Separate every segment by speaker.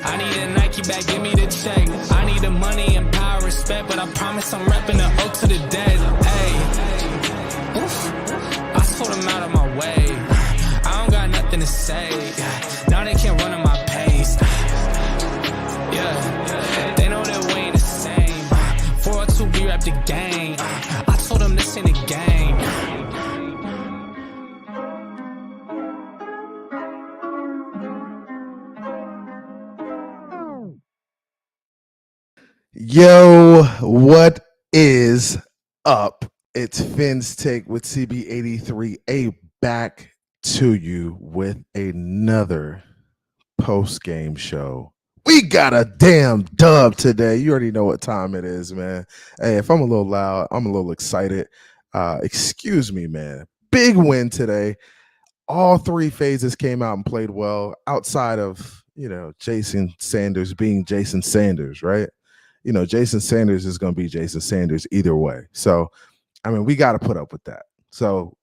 Speaker 1: I need a Nike bag, give me the check. I need the money and power, respect, but I promise I'm repping the O to the dead. Hey, oof, I told them out of my way. I don't got nothing to say. Now they can't run at my pace. Yeah, they know that we ain't the same. 402, we rap the game. I told them this ain't a game.
Speaker 2: Yo, what is up? It's Phins Take with CB83A back to you with another post-game show. We got a damn dub today. You already know what time it is, man. Hey, if I'm a little loud, I'm a little excited. Excuse me, man. Big win today. All three phases came out and played well outside of, Jason Sanders being Jason Sanders, right? Jason Sanders is going to be Jason Sanders either way. So, we got to put up with that. So,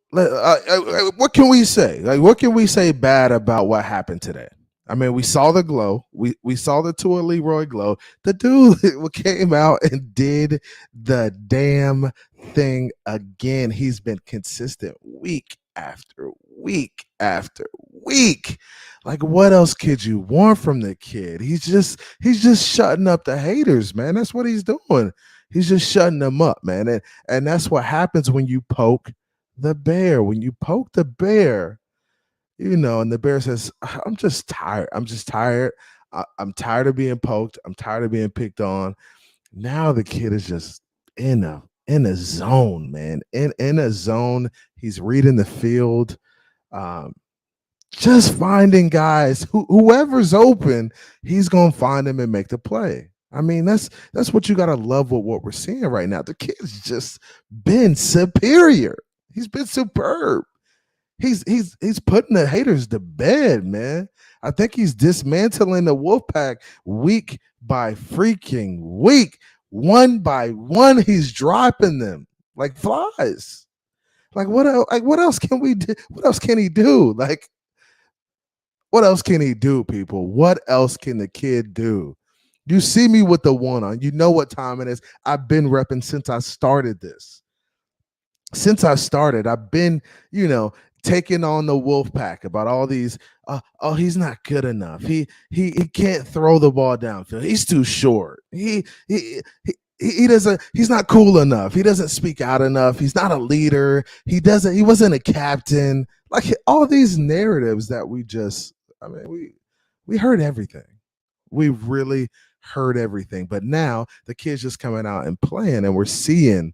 Speaker 2: what can we say? What can we say bad about what happened today? We saw the glow. We saw the Tua Leroy glow. The dude came out and did the damn thing again. He's been consistent week after week after week. What else could you want from the kid? He's just shutting up the haters, man. That's what he's doing. He's just shutting them up, man. And that's what happens when you poke the bear. When you poke the bear, and the bear says, I'm just tired. I'm just tired. I'm tired of being poked. I'm tired of being picked on. Now the kid is just in a zone, man. In a zone. He's reading the field. Just finding guys, whoever's open, he's gonna find them and make the play. That's what you gotta love with what we're seeing right now. The kid's just been superior. He's been superb. He's putting the haters to bed, man. I think he's dismantling the Wolfpack week by freaking week. One by one, he's dropping them like flies. What else can we do? What else can he do? What else can he do, people? What else can the kid do? You see me with the one on. You know what time it is. I've been repping since I started this. Since I started, I've been, taking on the Wolfpack about all these. He's not good enough. He can't throw the ball downfield. He's too short. He doesn't. He's not cool enough. He doesn't speak out enough. He's not a leader. He wasn't a captain. All these narratives that we heard everything. We really heard everything. But now the kid's just coming out and playing, and we're seeing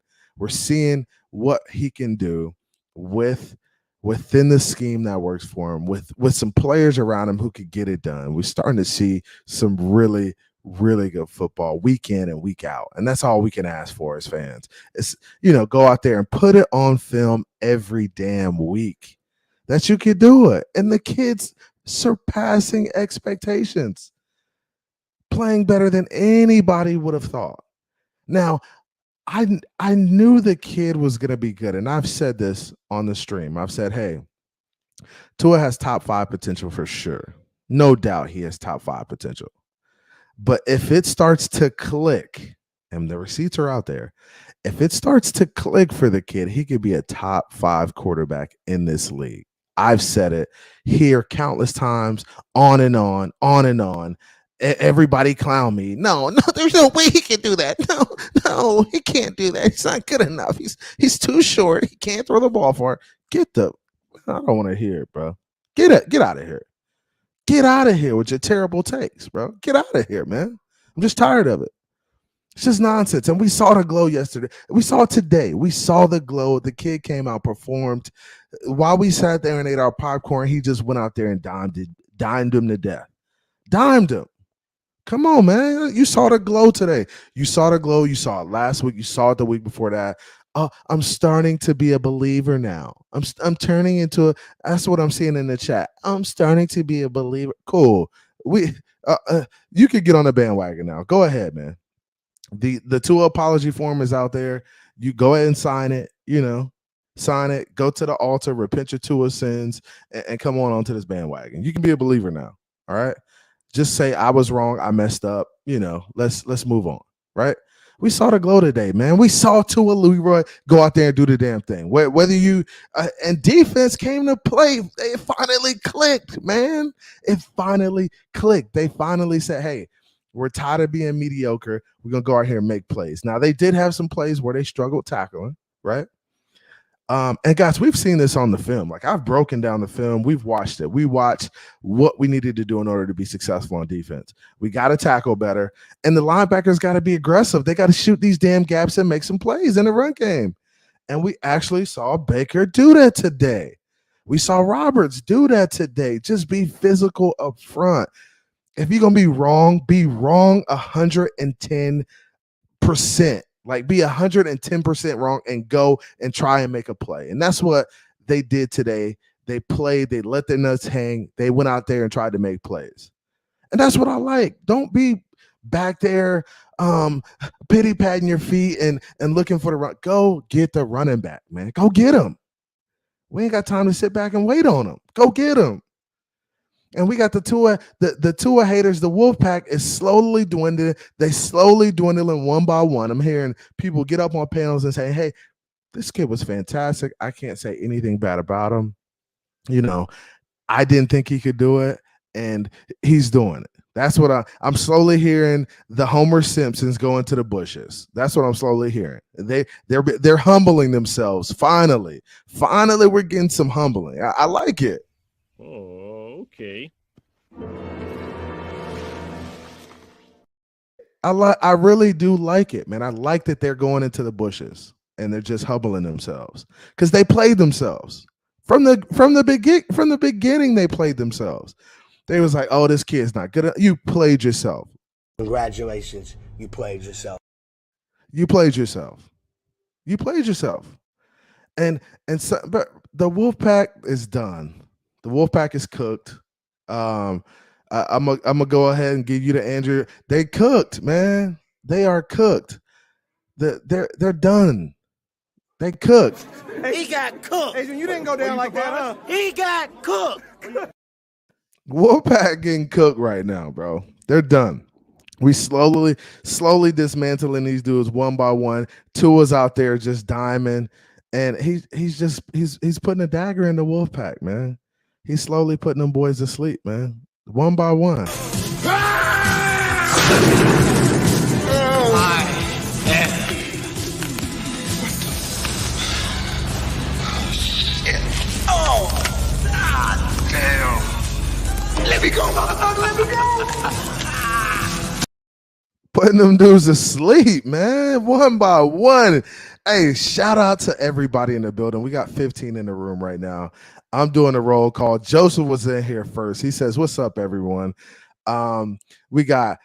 Speaker 2: what he can do within the scheme that works for him, with some players around him who could get it done. We're starting to see some really, really good football week in and week out. And that's all we can ask for as fans. It's, go out there and put it on film every damn week that you could do it. And the kid's surpassing expectations, playing better than anybody would have thought. Now, I knew the kid was going to be good, and I've said this on the stream. I've said, hey, Tua has top 5 potential for sure. No doubt he has top 5 potential. But if it starts to click, and the receipts are out there, if it starts to click for the kid, he could be a top 5 quarterback in this league. I've said it here countless times, on and on, on and on. Everybody clown me. No, there's no way he can do that. No, he can't do that. He's not good enough. He's too short. He can't throw the ball far. I don't want to hear it, bro. Get out of here. Get out of here with your terrible takes, bro. Get out of here, man. I'm just tired of it. It's just nonsense. And we saw the glow yesterday. We saw it today. We saw the glow. The kid came out, performed. While we sat there and ate our popcorn, he just went out there and dimed him to death. Dimed him. Come on, man. You saw the glow today. You saw the glow. You saw it last week. You saw it the week before that. I'm starting to be a believer now. I'm turning into that's what I'm seeing in the chat. I'm starting to be a believer. Cool. You could get on the bandwagon now. Go ahead, man. The Tua apology form is out there. You go ahead and sign it. sign it, go to the altar, repent your Tua sins, and come onto this bandwagon. You can be a believer now. All right. Just say I was wrong, I messed up. Let's move on. Right. We saw the glow today, man. We saw Tua Leroy go out there and do the damn thing. Whether you and defense came to play, it finally clicked, man. It finally clicked. They finally said, "Hey, we're tired of being mediocre. We're gonna go out here and make plays." Now they did have some plays where they struggled tackling, right? And guys, we've seen this on the film. Like, I've broken down the film. We've watched it. We watched what we needed to do in order to be successful on defense. We got to tackle better, and the linebackers got to be aggressive. They got to shoot these damn gaps and make some plays in the run game. And we actually saw Baker do that today. We saw Roberts do that today. Just be physical up front. If you're gonna be wrong 110%. Like, be 110% wrong and go and try and make a play. And that's what they did today. They played, they let their nuts hang, they went out there and tried to make plays. And that's what I like. Don't be back there pity patting your feet and looking for the run. Go get the running back, man. Go get him. We ain't got time to sit back and wait on him. Go get him. And we got the Tua haters. The Wolfpack is slowly dwindling. They slowly dwindling one by one. I'm hearing people get up on panels and say, "Hey, this kid was fantastic. I can't say anything bad about him. I didn't think he could do it, and he's doing it." That's what I'm slowly hearing. The Homer Simpsons go into the bushes. That's what I'm slowly hearing. They're humbling themselves. Finally, we're getting some humbling. I like it.
Speaker 3: Oh, okay.
Speaker 2: I really do like it, man. I like that they're going into the bushes and they're just humbling themselves because they played themselves from the beginning. They played themselves. They was like, "Oh, this kid's not good. You played yourself.
Speaker 4: Congratulations, you played yourself.
Speaker 2: You played yourself. You played yourself." And so, but the Wolfpack is done. The Wolfpack is cooked. I'm gonna go ahead and give you the Andrew. They cooked, man. They are cooked. They're done. They cooked.
Speaker 4: He got cooked.
Speaker 5: Hey, you didn't go down like that, huh?
Speaker 4: He got cooked.
Speaker 2: Wolfpack getting cooked right now, bro. They're done. We slowly dismantling these dudes one by one. Tua's out there just diming, and he's putting a dagger in the Wolfpack, man. He's slowly putting them boys to sleep, man. One by one.
Speaker 4: Let me go, motherfucker. Let me go.
Speaker 2: Putting them dudes to sleep, man. One by one. Hey, shout out to everybody in the building. We got 15 in the room right now. I'm doing a roll call. Joseph was in here first. He says, "What's up, everyone?" We got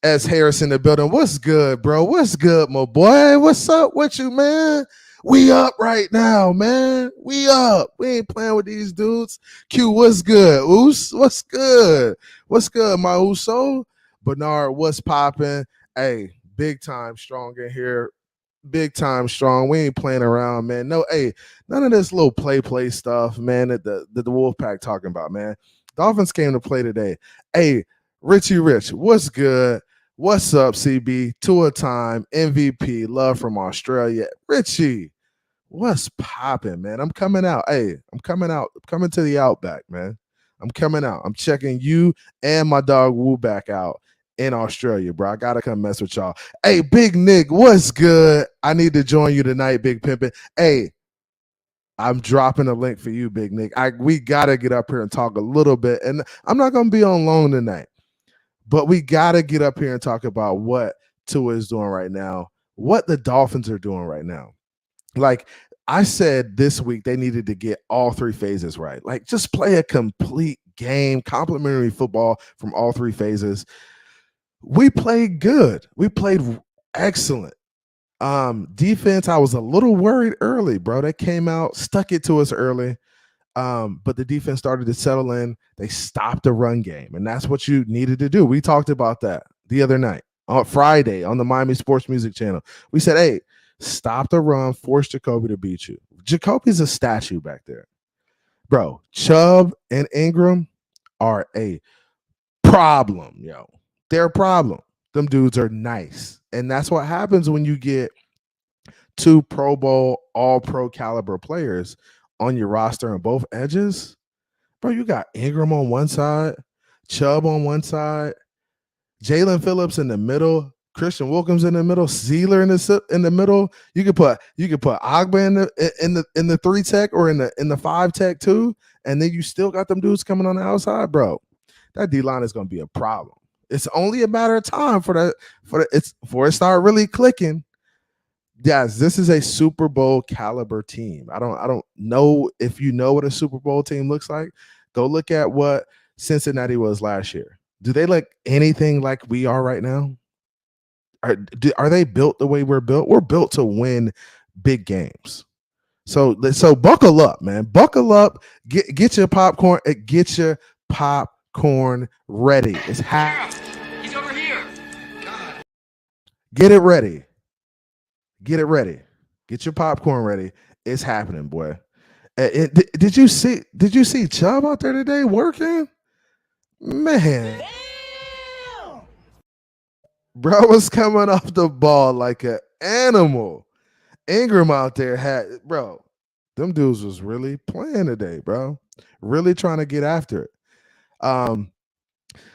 Speaker 2: S. Harris in the building. What's good, bro? What's good, my boy? What's up with you, man? We up right now, man. We up. We ain't playing with these dudes. Q, what's good? Oos, what's good? What's good, my Uso? Bernard, what's popping? Hey, big time strong in here. Big time strong. We ain't playing around, man. No, hey, none of this little play stuff, man, that the Wolfpack talking about, man. Dolphins came to play today. Hey, Richie Rich, what's good? What's up, CB? Tua time, MVP, love from Australia. Richie, what's popping, man? I'm coming out. Hey, I'm coming out. I'm coming to the Outback, man. I'm coming out. I'm checking you and my dog Woo back out in Australia, bro. I gotta come mess with y'all. Hey, Big Nick, what's good? I need to join you tonight, Big Pimpin'. Hey, I'm dropping a link for you, Big Nick. We gotta get up here and talk a little bit. And I'm not gonna be on loan tonight, but we gotta get up here and talk about what Tua is doing right now, what the Dolphins are doing right now. Like I said this week, they needed to get all three phases right. Like, just play a complete game, complimentary football from all three phases. We played good. We played excellent. Defense, I was a little worried early, bro. They came out, stuck it to us early. But the defense started to settle in. They stopped the run game, and that's what you needed to do. We talked about that the other night on Friday on the Miami Sports Music Channel. We said, hey, stop the run, force Jacoby to beat you. Jacoby's a statue back there. Bro, Chubb and Ingram are a problem, yo. They're a problem. Them dudes are nice. And that's what happens when you get 2 Pro Bowl, all pro caliber players on your roster on both edges. Bro, you got Ingram on one side, Chubb on one side, Jalen Phillips in the middle, Christian Wilkins in the middle, Zeeler in the middle. You could put Agba in the 3 tech or in the 5 tech too, and then you still got them dudes coming on the outside, bro. That D line is going to be a problem. It's only a matter of time for it start really clicking. Yes, this is a Super Bowl caliber team. I don't know if you know what a Super Bowl team looks like. Go look at what Cincinnati was last year. Do they look anything like we are right now? Are they built the way we're built? We're built to win big games. So buckle up, man. Buckle up. Get your popcorn. Get your popcorn ready. It's
Speaker 4: He's over here.
Speaker 2: Get it ready. Get it ready. Get your popcorn ready. It's happening, boy. Did you see Chubb out there today working? Man.
Speaker 4: Damn.
Speaker 2: Bro was coming off the ball like an animal. Ingram out there them dudes was really playing today, bro. Really trying to get after it.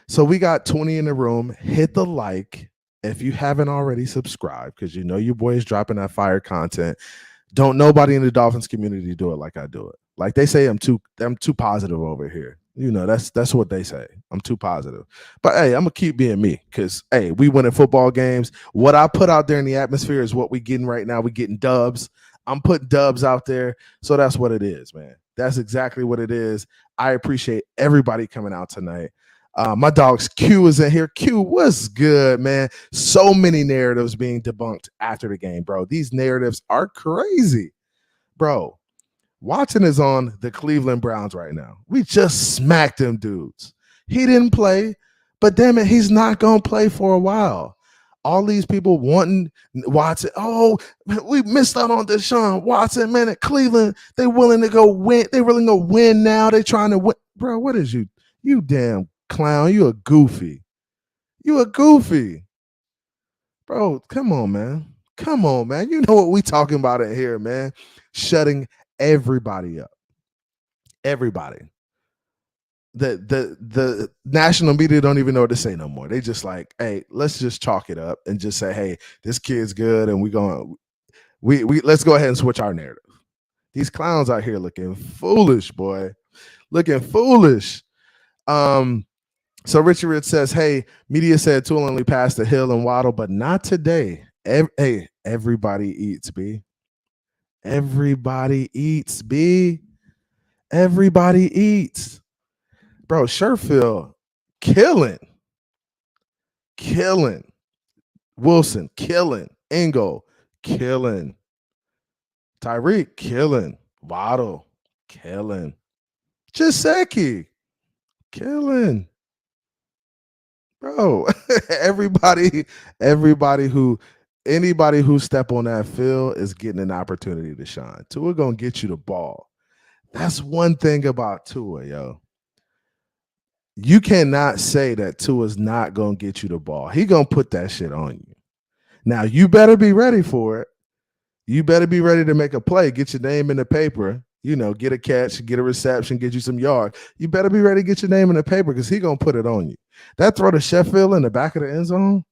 Speaker 2: So we got 20 in the room. Hit the like if you haven't already subscribed, because you know your boy is dropping that fire content. Don't nobody in the Dolphins community do it like I do it. Like they say I'm too positive over here. You know, that's what they say. I'm too positive. But hey, I'm gonna keep being me because hey, we winning football games. What I put out there in the atmosphere is what we getting right now. We getting dubs. I'm putting dubs out there. So that's what it is, man. That's exactly what it is. I appreciate everybody coming out tonight. My dog's Q is in here. Q, what's good, man? So many narratives being debunked after the game, bro. These narratives are crazy, bro. Watson is on the Cleveland Browns right now. We just smacked them dudes. He didn't play, but damn it, he's not going to play for a while. All these people wanting Watson. Oh, we missed out on Deshaun Watson, man. At Cleveland, they willing to go win. They willing to win now. They trying to win. Bro, what is you? You damn clown. You a goofy. You a goofy. Bro, come on, man. Come on, man. You know what we talking about in here, man. Shutting everybody up. Everybody. The national media don't even know what to say no more. They just like, hey, let's just chalk it up and just say, hey, this kid's good, and we let's go ahead and switch our narrative. These clowns out here looking foolish, boy. Looking foolish. So Richard Rich says, hey, media said Tool only passed the Hill and Waddle, but not today. Hey, everybody eats, B. Everybody eats, B. Everybody eats. Bro, Sherfield, killing. Wilson, killing. Engel, killing. Tyreek, killing. Waddle, killing. Jaceki, killing. Bro, anybody who step on that field is getting an opportunity to shine. Tua gonna get you the ball. That's one thing about Tua, yo. You cannot say that Tua's not gonna get you the ball. He gonna put that shit on you. Now you better be ready for it. You better be ready to make a play, get your name in the paper, you know, get a catch, get a reception, get you some yards. You better be ready to get your name in the paper because he gonna put it on you. That throw to Sheffield in the back of the end zone,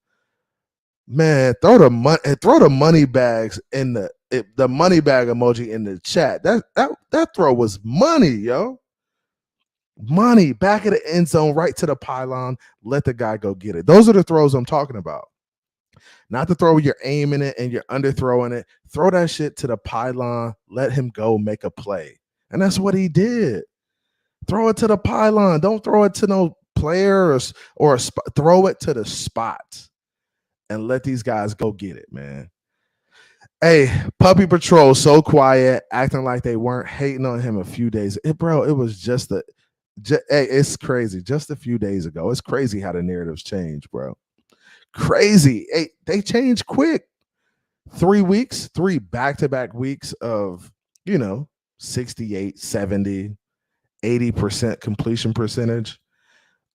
Speaker 2: man, throw the money bags in the money bag emoji in the chat. That throw was money, yo. Money back of the end zone, right to the pylon. Let the guy go get it. Those are the throws I'm talking about. Not the throw where you're aiming it and you're underthrowing it. Throw that shit to the pylon. Let him go make a play. And that's what he did. Throw it to the pylon. Don't throw it to no player or throw it to the spot and let these guys go get it, man. Hey, Puppy Patrol, so quiet, acting like they weren't hating on him a few days. It was just hey, it's crazy. Just a few days ago. It's crazy how the narratives change, bro. Crazy. Hey, they change quick. 3 weeks, 3 back-to-back weeks of, 68, 70, 80% completion percentage,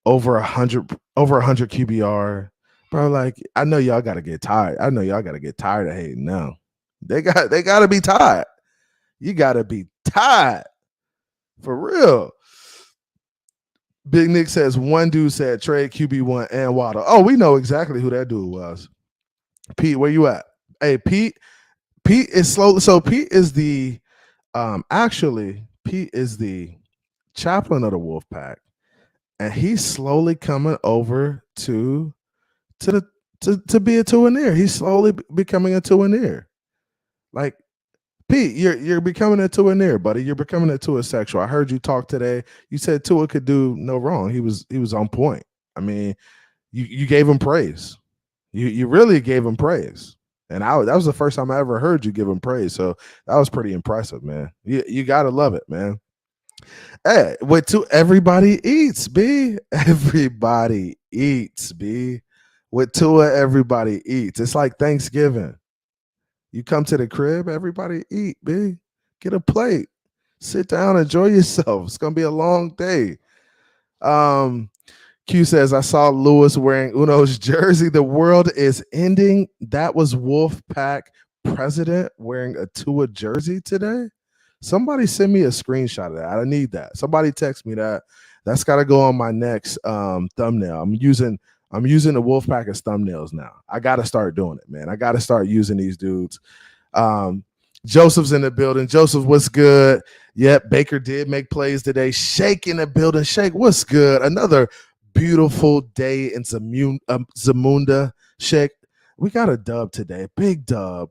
Speaker 2: over 100 QBR. Bro, like, I know y'all got to get tired. I know y'all got to get tired of hating now. They got to be tired. You got to be tired. For real. Big Nick says one dude said trade QB1 and Waddle. Oh, we know exactly who that dude was. Pete, where you at? Hey, Pete is slow. So Pete is the Pete is the chaplain of the Wolfpack, and he's slowly coming over to be a Tuaneer. He's slowly becoming a Tuaneer. Like, Pete, you're becoming a Tuaneer, buddy. You're becoming a Tua sexual. I heard you talk today. You said Tua could do no wrong. He was on point. I mean, you gave him praise. You really gave him praise. And that was the first time I ever heard you give him praise. So that was pretty impressive, man. You gotta love it, man. Hey, everybody eats, B. Everybody eats, B. With Tua, everybody eats. It's like Thanksgiving. You come to the crib, everybody eat, B. Get a plate. Sit down, enjoy yourself. It's gonna be a long day. Q says, I saw Lewis wearing Uno's jersey. The world is ending. That was Wolfpack president wearing a Tua jersey today. Somebody send me a screenshot of that. I need that. Somebody text me that. That's got to go on my next thumbnail. I'm using the Wolfpack as thumbnails now. I got to start doing it, man. I got to start using these dudes. Joseph's in the building. Joseph, what's good? Yep, Baker did make plays today. Shake in the building. Shake, what's good? Another beautiful day in Zamunda. Shake, we got a dub today. Big dub.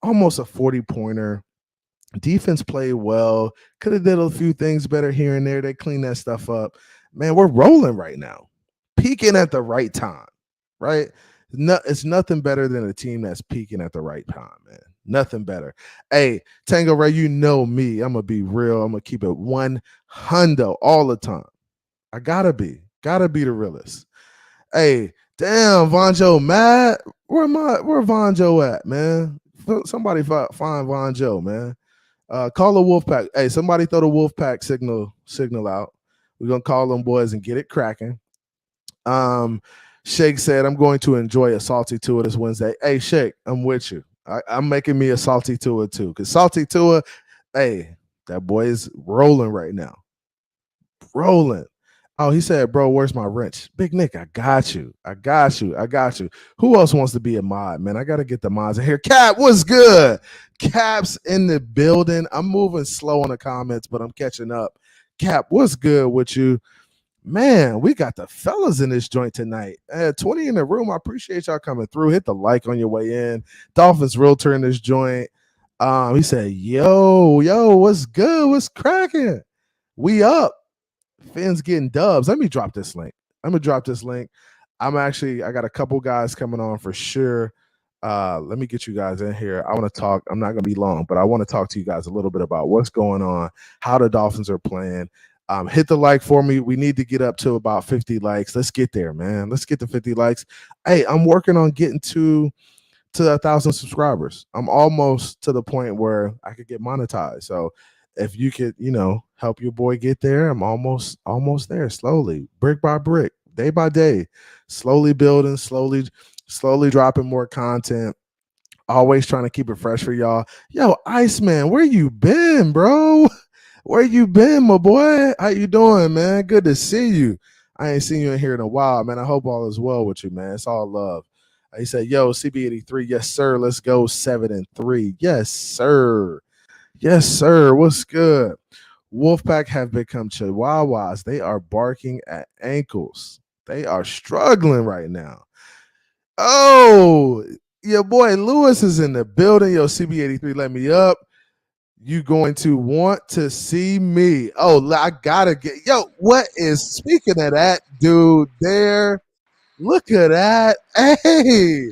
Speaker 2: Almost a 40-pointer. Defense played well. Could have did a few things better here and there. They cleaned that stuff up. Man, we're rolling right now. Peaking at the right time, right? It's nothing better than a team that's peaking at the right time, man. Nothing better. Hey, Tango Ray, you know me. I'm going to be real. I'm going to keep it 100 all the time. I got to be the realest. Hey, damn, Vonjo mad. Where Vonjo at, man? Somebody find Vonjo, man. Call the Wolfpack. Hey, somebody throw the Wolfpack signal out. We're going to call them boys and get it cracking. Shake said, I'm going to enjoy a salty Tua this Wednesday. Hey, Shake, I'm with you. I'm making me a salty Tua too. Because salty Tua, hey, that boy is rolling right now. Rolling. Oh, he said, bro, where's my wrench? Big Nick, I got you. Who else wants to be a mod, man? I got to get the mods in here. Cap, what's good? Cap's in the building. I'm moving slow on the comments, but I'm catching up. Cap, what's good with you? Man, we got the fellas in this joint tonight. 20 in the room. I appreciate y'all coming through. Hit the like on your way in. Dolphins Realtor in this joint. He said, yo, what's good? What's cracking? We up. Phins getting dubs. Let me drop this link. I got a couple guys coming on for sure. Let me get you guys in here. I want to talk. I'm not going to be long, but I want to talk to you guys a little bit about what's going on, how the Dolphins are playing. Hit the like for me. We need to get up to about 50 likes. Let's get there, man. Let's get to 50 likes. Hey, I'm working on getting to 1,000 subscribers. I'm almost to the point where I could get monetized. So if you could, help your boy get there, I'm almost there. Slowly, brick by brick, day by day, slowly building, slowly dropping more content. Always trying to keep it fresh for y'all. Yo, Iceman, where you been, bro? Where you been, my boy? How you doing, man? Good to see you. I ain't seen you in here in a while, man. I hope all is well with you, man. It's all love. He said, yo, CB83, yes, sir. Let's go 7-3. Yes, sir. Yes, sir. What's good? Wolfpack have become chihuahuas. They are barking at ankles. They are struggling right now. Oh, your boy Lewis is in the building. Yo, CB83, let me up. You going to want to see me. Oh, I gotta get, speaking of that dude there, look at that. Hey,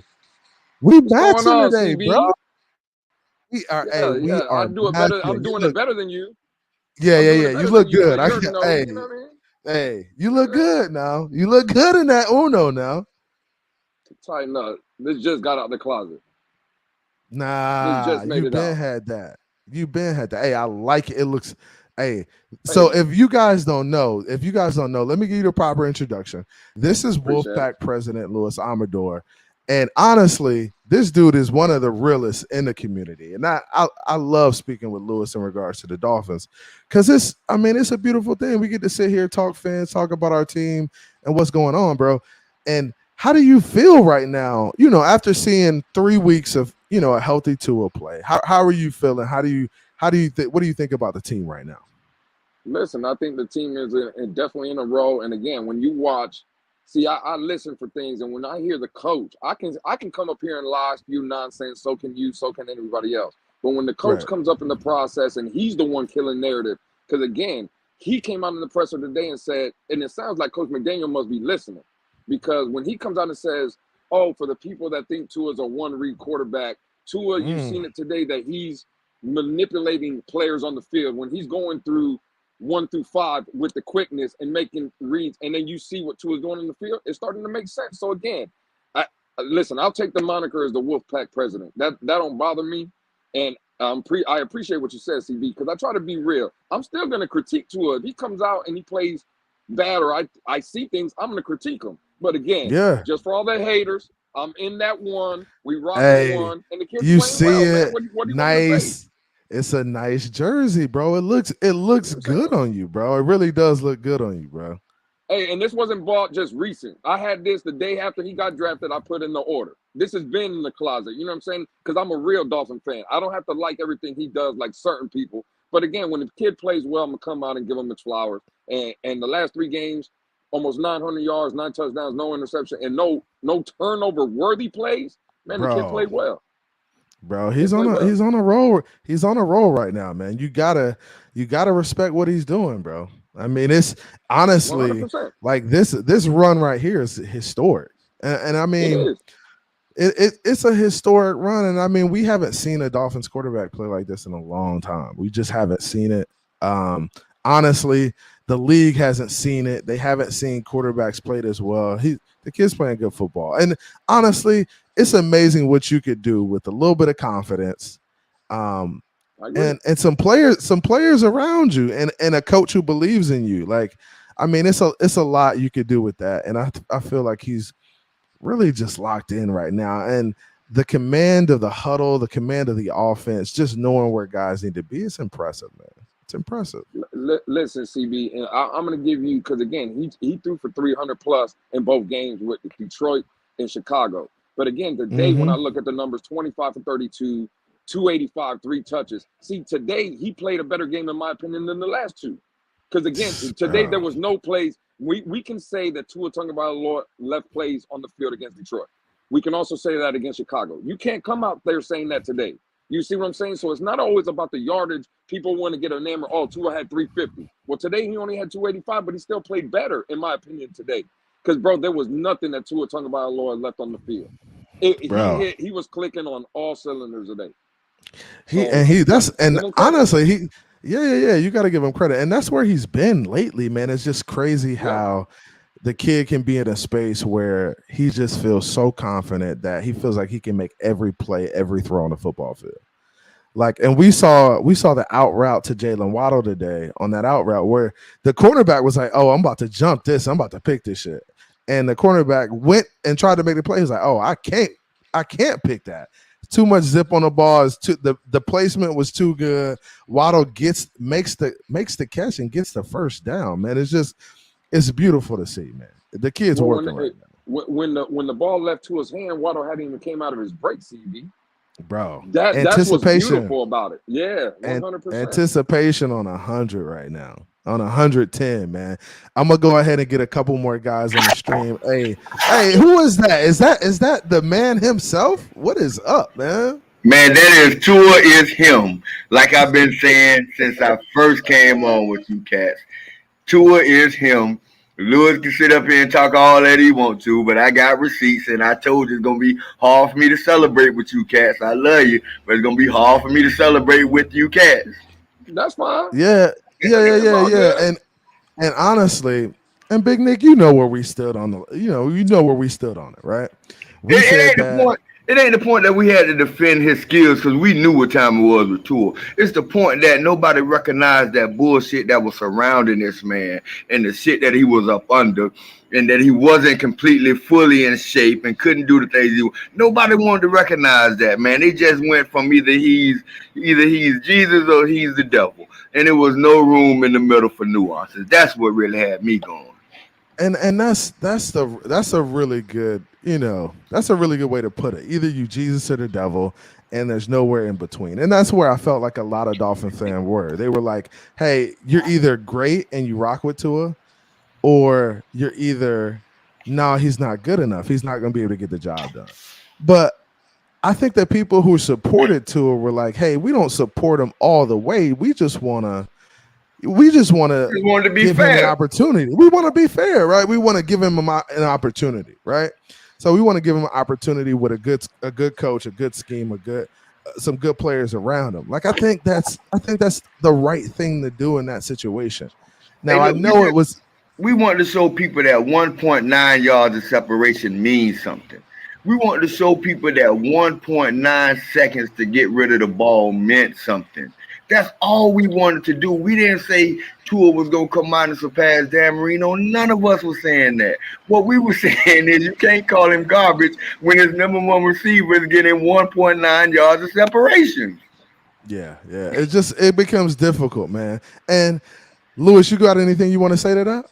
Speaker 2: we matching today,
Speaker 5: CB?
Speaker 2: bro. We are
Speaker 5: I'm doing it better than you.
Speaker 2: Yeah. You look good.
Speaker 5: Hey,
Speaker 2: you look good now. You look good in that Uno now.
Speaker 5: Tighten up. This just got out the closet.
Speaker 2: Nah,
Speaker 5: Just made
Speaker 2: you
Speaker 5: it
Speaker 2: been
Speaker 5: out.
Speaker 2: had that. You been had that. Hey, I like it. It looks. Hey, so if you guys don't know, let me give you the proper introduction. This is
Speaker 5: Appreciate it.
Speaker 2: Wolfpack President Louis Amador, and honestly, this dude is one of the realest in the community. And I love speaking with Louis in regards to the Dolphins, because it's a beautiful thing. We get to sit here, talk fans, talk about our team and what's going on, bro. And how do you feel right now? After seeing 3 weeks of a healthy Tua play, how are you feeling? How do you think? What do you think about the team right now?
Speaker 5: Listen, I think the team is definitely in a row. And again, when you watch, see, I listen for things, and when I hear the coach, I can come up here and lie, spew nonsense. So can you. So can anybody else. But when the coach
Speaker 2: Right.
Speaker 5: comes up in the process and he's the one killing narrative, because again, he came out in the presser today and said, and it sounds like Coach McDaniel must be listening, because when he comes out and says, "Oh, for the people that think Tua's a one-read quarterback, Tua, you've seen it today that he's manipulating players on the field when he's going through 1 through 5 with the quickness and making reads, and then you see what Tua's doing in the field, it's starting to make sense." So again, listen, I'll take the moniker as the Wolfpack president. That don't bother me, and I appreciate what you said, CB, because I try to be real. I'm still going to critique Tua if he comes out and he plays bad, or I see things, I'm going to critique him. But again,
Speaker 2: Yeah.
Speaker 5: just for all the haters, I'm in that one. We rock one, and the kids
Speaker 2: You
Speaker 5: playing
Speaker 2: see
Speaker 5: well,
Speaker 2: it.
Speaker 5: man. What do you want me to say?
Speaker 2: Nice. It's a nice jersey, bro. It looks good on you, bro. It really does look good on you, bro.
Speaker 5: Hey, and this wasn't bought just recent. I had this the day after he got drafted. I put in the order. This has been in the closet. You know what I'm saying? Because I'm a real Dolphin fan. I don't have to like everything he does like certain people. But again, when the kid plays well, I'm going to come out and give him his flowers. And the last 3 games, almost 900 yards, 9 touchdowns, no interception, and no turnover-worthy plays. Man, the kid played well.
Speaker 2: Bro, he's on a roll. He's on a roll right now, man. You gotta respect what he's doing, bro. I mean, it's honestly
Speaker 5: 100%.
Speaker 2: like this run right here is historic, and I mean, it's a historic run. And I mean, we haven't seen a Dolphins quarterback play like this in a long time. We just haven't seen it. Honestly, the league hasn't seen it. They haven't seen quarterbacks play this well. The kid's playing good football, and honestly, it's amazing what you could do with a little bit of confidence, and some players around you, and a coach who believes in you. Like, I mean, it's a lot you could do with that, and I feel like he's really just locked in right now. And the command of the huddle, the command of the offense, just knowing where guys need to be, it's impressive, man. It's impressive.
Speaker 5: Listen, CB, and I'm going to give you, because again, he threw for 300 plus in both games with Detroit and Chicago. But again, today, when I look at the numbers, 25 for 32, 285, 3 touches. See, today he played a better game, in my opinion, than the last 2. Because again, today there was no plays. We can say that Tua Tagovailoa left plays on the field against Detroit. We can also say that against Chicago. You can't come out there saying that today. You see what I'm saying? So it's not always about the yardage. People want to get enamored. Oh, Tua had 350. Well, today he only had 285, but he still played better, in my opinion, today. Because, bro, there was nothing that Tua Tagovailoa left on the field. He was clicking on all cylinders today.
Speaker 2: Honestly, you got to give him credit. And that's where he's been lately, man. It's just crazy how the kid can be in a space where he just feels so confident that he feels like he can make every play, every throw on the football field. Like, and we saw the out route to Jalen Waddle today, on that out route where the cornerback was like, "Oh, I'm about to jump this. I'm about to pick this shit." And the cornerback went and tried to make the play. He's like, "Oh, I can't pick that. Too much zip on the ball. The placement was too good." Waddle makes the catch and gets the first down. Man, it's beautiful to see, man. The kid's working right now.
Speaker 5: When the ball left to his hand, Waddle hadn't even came out of his break, CB.
Speaker 2: Bro,
Speaker 5: that's what's beautiful about it. Yeah, 100%.
Speaker 2: Anticipation on 100 right now. On 110, man. I'm gonna go ahead and get a couple more guys on the stream. Hey, who is that? Is that the man himself? What is up, man?
Speaker 6: Man, that is Tua is him. Like I've been saying since I first came on with you cats. Tua is him. Lewis can sit up here and talk all that he want to, but I got receipts, and I told you it's going to be hard for me to celebrate with you cats. I love you, but it's going to be hard for me to celebrate with you cats.
Speaker 5: That's fine.
Speaker 2: Yeah. And honestly, and Big Nick, you know where we stood on where we stood on it, right? We
Speaker 6: it ain't the point. It ain't the point that we had to defend his skills because we knew what time it was with Tua. It's the point that nobody recognized that bullshit that was surrounding this man and the shit that he was up under and that he wasn't completely fully in shape and couldn't do the things nobody wanted to recognize that, man. They just went from either he's Jesus or he's the devil. And there was no room in the middle for nuances. That's what really had me going.
Speaker 2: And that's a really good, that's a really good way to put it. Either you Jesus or the devil, and there's nowhere in between. And that's where I felt like a lot of Dolphin fans were. They were like, hey, you're either great and you rock with Tua, or you're either, no, he's not good enough. He's not going to be able to get the job done. But I think that people who supported Tua were like, hey, we don't support him all the way. We just want to
Speaker 6: be
Speaker 2: give
Speaker 6: fair.
Speaker 2: him an opportunity. We want to be fair, right? We want to give him an opportunity, right? So we want to give him an opportunity with a good coach, a good scheme, some good players around him. Like I think that's the right thing to do in that situation. Now I know
Speaker 6: we wanted to show people that 1.9 yards of separation means something. We wanted to show people that 1.9 seconds to get rid of the ball meant something. That's all we wanted to do. We didn't say Tua was going to come out and surpass Dan Marino. None of us was saying that. What we were saying is you can't call him garbage when his number one receiver is getting 1.9 yards of separation.
Speaker 2: Yeah. It becomes difficult, man. And Lewis, you got anything you want to say to that?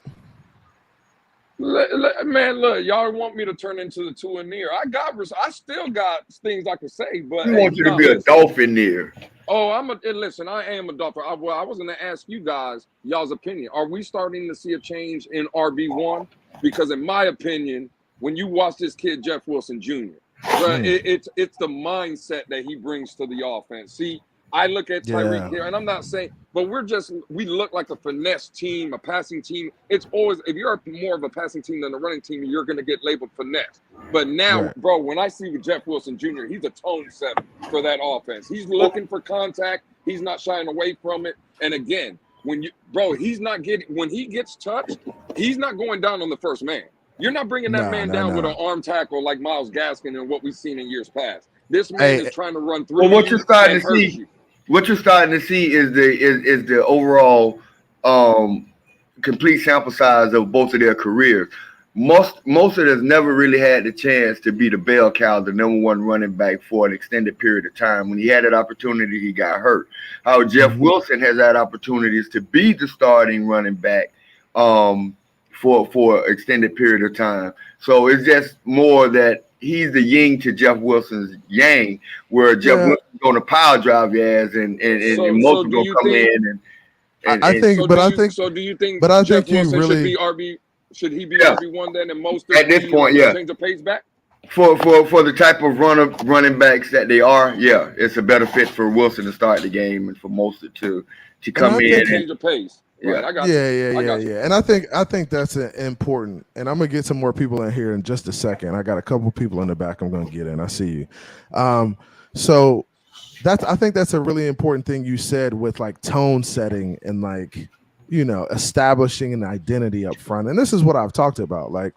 Speaker 5: Man, look, y'all want me to turn into the Tua near. I still got things I can say, but
Speaker 6: we want you to be a Dolphin near.
Speaker 5: Oh, listen, I am a Dolphin. I was going to ask you guys y'all's opinion. Are we starting to see a change in RB1? Because in my opinion, when you watch this kid, Jeff Wilson Jr., it's the mindset that he brings to the offense. See, I look at Tyreek here, and I'm not saying, but we look like a finesse team, a passing team. It's always, if you're more of a passing team than a running team, you're going to get labeled finesse. But now, bro, when I see with Jeff Wilson Jr., he's a tone setter for that offense. He's looking for contact. He's not shying away from it. And again, when he gets touched, he's not going down on the first man. You're not bringing that man down with an arm tackle like Myles Gaskin and what we've seen in years past. This man is trying to run through.
Speaker 6: Well, what you're starting to see is the overall complete sample size of both of their careers. Most of us never really had the chance to be the bell cow, the number one running back for an extended period of time. When he had that opportunity, he got hurt. How Jeff Wilson has had opportunities to be the starting running back for an extended period of time. So it's just more that he's the yin to Jeff Wilson's yang, where Jeff Wilson's going to power drive your ass and most are going to come in and
Speaker 2: I think.
Speaker 5: Do you think Jeff Wilson should he be RB1 then? And most
Speaker 6: at this point,
Speaker 5: change the pace back
Speaker 6: for the type of running backs that they are. Yeah, it's a better fit for Wilson to start the game and for Mostert to come in and
Speaker 5: change the pace. Right, I got you.
Speaker 2: And I think that's important. And I'm gonna get some more people in here in just a second. I got a couple people in the back I'm gonna get in. I see you. So I think that's a really important thing you said with like tone setting and like, establishing an identity up front. And this is what I've talked about. Like,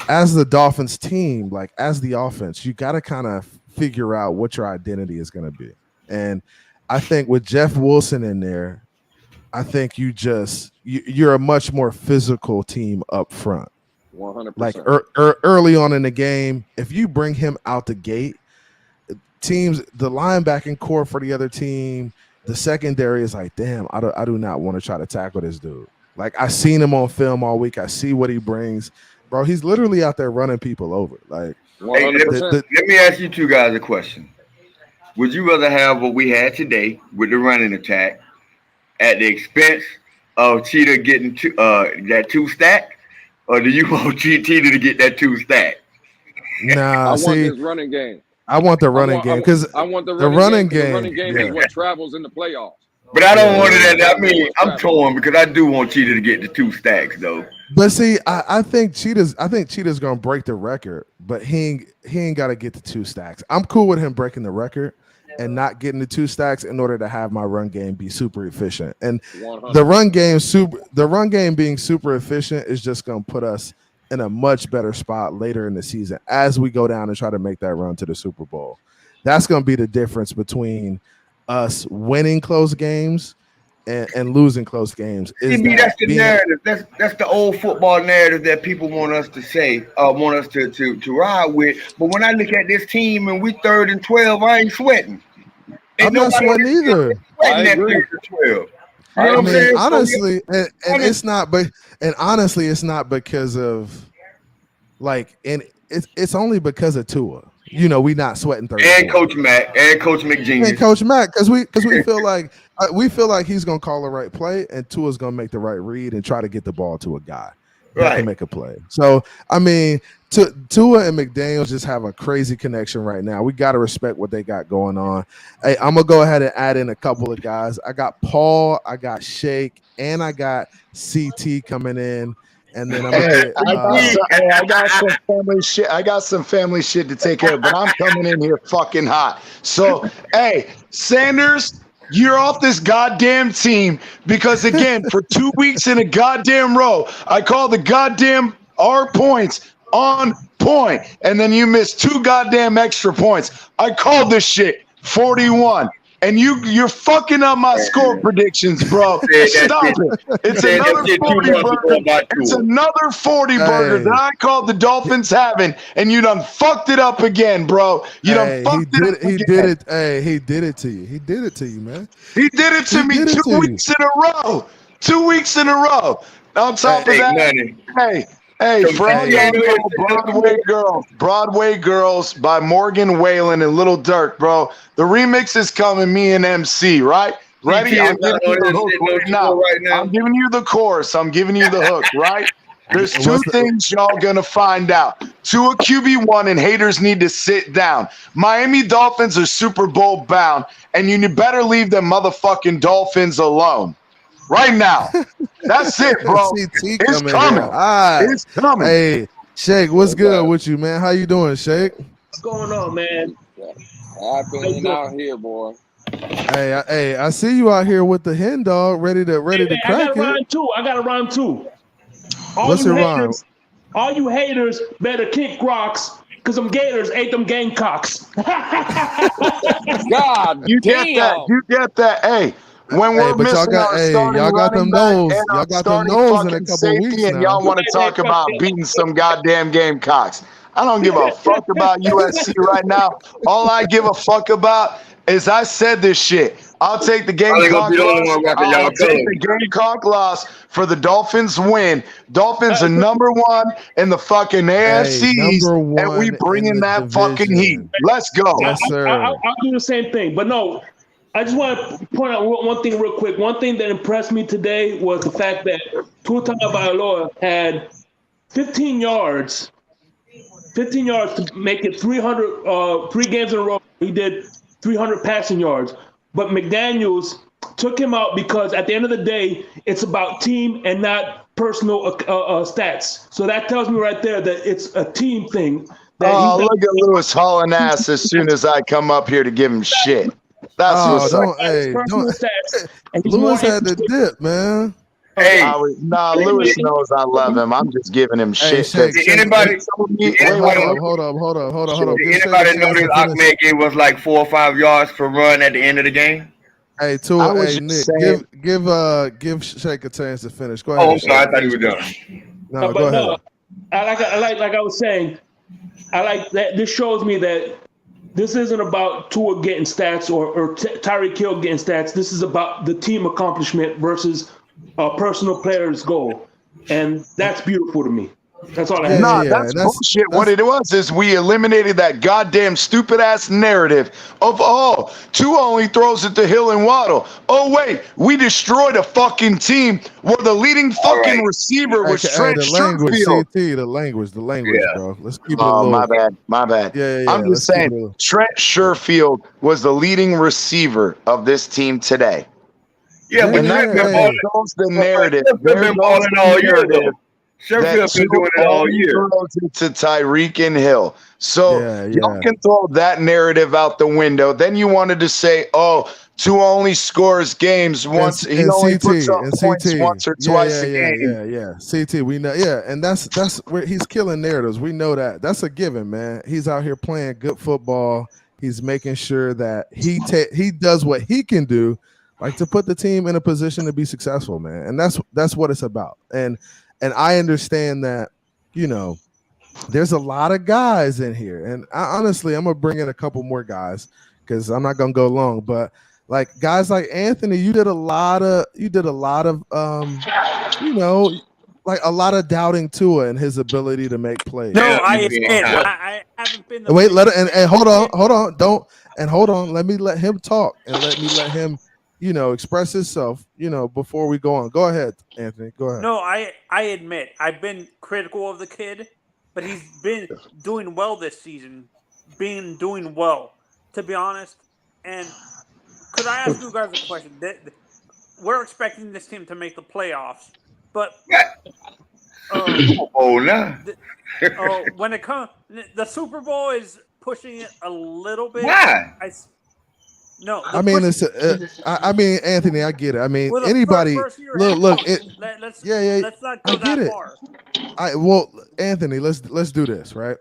Speaker 2: as the Dolphins team, like as the offense, you got to kind of figure out what your identity is going to be. And I think with Jeff Wilson in there, I think you're a much more physical team up front.
Speaker 5: 100%.
Speaker 2: Like early on in the game, if you bring him out the gate, the linebacking core for the other team, the secondary is like, damn, I do not want to try to tackle this dude. Like, I seen him on film all week. I see what he brings. Bro, he's literally out there running people over. Like,
Speaker 5: 100%.
Speaker 6: Let me ask you two guys a question. Would you rather have what we had today with the running attack at the expense of Cheetah getting that 2-stack, or do you want Cheetah to get that 2-stack?
Speaker 2: Nah,
Speaker 5: I want this running game.
Speaker 2: I want the running game because
Speaker 5: I want the
Speaker 2: running game.
Speaker 5: The running game is what travels in the playoffs.
Speaker 6: But I don't want it. I mean, I'm torn because I do want Cheetah to get the 2 stacks though.
Speaker 2: But see, I think Cheetah's gonna break the record, but he ain't got to get the 2 stacks. I'm cool with him breaking the record and not getting the 2 stacks in order to have my run game be super efficient. And
Speaker 5: 100%.
Speaker 2: the run game being super efficient is just gonna put us in a much better spot later in the season as we go down and try to make that run to the Super Bowl. That's going to be the difference between us winning close games and losing close games.
Speaker 6: That's the narrative. That's the old football narrative that people want us to say, want us to ride with. But when I look at this team and we 3rd and 12, I ain't sweating.
Speaker 2: I'm not sweating either.
Speaker 6: I agree. 3rd and 12. You know
Speaker 2: I
Speaker 6: what I'm saying?
Speaker 2: honestly, it's not, but honestly, it's not because of it's only because of Tua. We not sweating 30.
Speaker 6: And Coach Mac and Coach McGenius.
Speaker 2: And Coach Mac, because we feel like he's gonna call the right play and Tua's gonna make the right read and try to get the ball to a guy that can make a play. So I mean, Tua and McDaniels just have a crazy connection right now. We got to respect what they got going on. Hey, I'm gonna go ahead and add in a couple of guys. I got Paul, I got Shake, and I got CT coming in. And then
Speaker 7: I got some family shit. I got some family shit to take care of, but I'm coming in here fucking hot. So, hey, Sanders, you're off this goddamn team because, again, for 2 weeks in a goddamn row, I call the goddamn R points on point, and then you missed 2 goddamn extra points. I called this shit 41. And you're fucking up my score predictions, bro. Stop it. It's another 40 burger. It's another 40 burger that I called the Dolphins having, and you done fucked it up again, bro. You done fucked it up again.
Speaker 2: He did it. Hey, he did it to you. He did it to you, man.
Speaker 7: He did it to me 2 weeks in a row. 2 weeks in a row. On top of that, Hey, for all y'all know, Broadway Girls by Morgan Whalen and Lil Durk, bro. The remix is coming, me and MC, right? Ready? I'm giving you the hook right now. I'm giving you the chorus. I'm giving you the hook, right? There's 2 things y'all gonna find out. Tua QB1 and haters need to sit down. Miami Dolphins are Super Bowl bound, and you better leave them motherfucking Dolphins alone. Right now. That's it, bro. It's coming. It's coming.
Speaker 2: Hey, Shake, what's good with you, man? How you doing, Shake?
Speaker 8: What's going on, man?
Speaker 5: I've out here, boy.
Speaker 2: Hey, I see you out here with the hen dog ready to crack it.
Speaker 8: I got a rhyme too.
Speaker 2: What's your rhyme?
Speaker 8: All you haters better kick rocks, because them gators ate them gamecocks.
Speaker 5: God,
Speaker 7: you get that. You get that. Hey. When we're missing y'all got them nose. Y'all got them nose in a couple weeks now. And y'all want to talk about beating some goddamn Gamecocks. I don't give a fuck about USC right now. All I give a fuck about is I said this shit. I'll take the Gamecock loss. I'll take the Gamecock loss for the Dolphins win. Dolphins are number 1 in the fucking AFC East, and we bringing that division. Fucking heat. Let's go.
Speaker 2: Yes, sir.
Speaker 8: I'll do the same thing, but no. I just want to point out one thing real quick. One thing that impressed me today was the fact that Tua Tagovailoa had 15 yards to make it 300, 3 games in a row. He did 300 passing yards. But McDaniels took him out because at the end of the day, it's about team and not personal stats. So that tells me right there that it's a team thing.
Speaker 7: Look at Lewis hauling ass as soon as I come up here to give him shit. That's
Speaker 2: Lewis had the dip, man.
Speaker 6: Hey,
Speaker 7: Lewis knows I love him. I'm just giving him shit.
Speaker 6: Anybody?
Speaker 2: Hold up.
Speaker 6: Anybody notice Ahmed gave us like 4 or 5 yards per run at the end of the game?
Speaker 2: Hey, Nick, give Shake a chance to finish. Go ahead.
Speaker 6: Oh, I'm sorry. I thought he was done.
Speaker 2: No, go ahead.
Speaker 8: Like I was saying, I like that. This shows me that this isn't about Tua getting stats or Tyreek Hill getting stats. This is about the team accomplishment versus a personal player's goal. And that's beautiful to me. That's all I have.
Speaker 7: That's bullshit. What it was is we eliminated that goddamn stupid ass narrative of Tua only throws it to Hill and Waddle. Oh wait, we destroyed a fucking team where the leading fucking receiver was Trent Sherfield.
Speaker 2: The language, bro. Let's keep it a little.
Speaker 7: My bad.
Speaker 2: Yeah.
Speaker 7: I'm just saying, Trent Sherfield was the leading receiver of this team today.
Speaker 6: Yeah, but
Speaker 7: that shows the narrative.
Speaker 6: Been balling all year though. Sherfield's been doing it all year.
Speaker 7: To Tyreek and Hill. So y'all can throw that narrative out the window. Then you wanted to say, oh, Tua only scores games once. He only puts up points once or twice a game.
Speaker 2: Yeah. CT, we know. Yeah, and that's where he's killing narratives. We know that. That's a given, man. He's out here playing good football. He's making sure that he does what he can do, like to put the team in a position to be successful, man. And that's what it's about. And I understand that, you know, there's a lot of guys in here. And honestly, I'm gonna bring in a couple more guys because I'm not gonna go long, but like guys like Anthony, you did a lot of you know, like a lot of doubting Tua and his ability to make plays.
Speaker 9: No, I haven't been.
Speaker 2: Wait, let it and hold on, don't let me let him talk and let him, you know, express himself, you know, before we go on. Go ahead, Anthony. Go ahead.
Speaker 9: No, I admit I've been critical of the kid, but he's been doing well this season. Doing well, to be honest. And could I ask you guys a question? We're expecting this team to make the playoffs, but when it comes, the Super Bowl is pushing it a little bit.
Speaker 6: Why?
Speaker 2: I mean, Anthony, I get it. I mean, anybody let's
Speaker 9: not go that far.
Speaker 2: Well, Anthony, let's do this, right?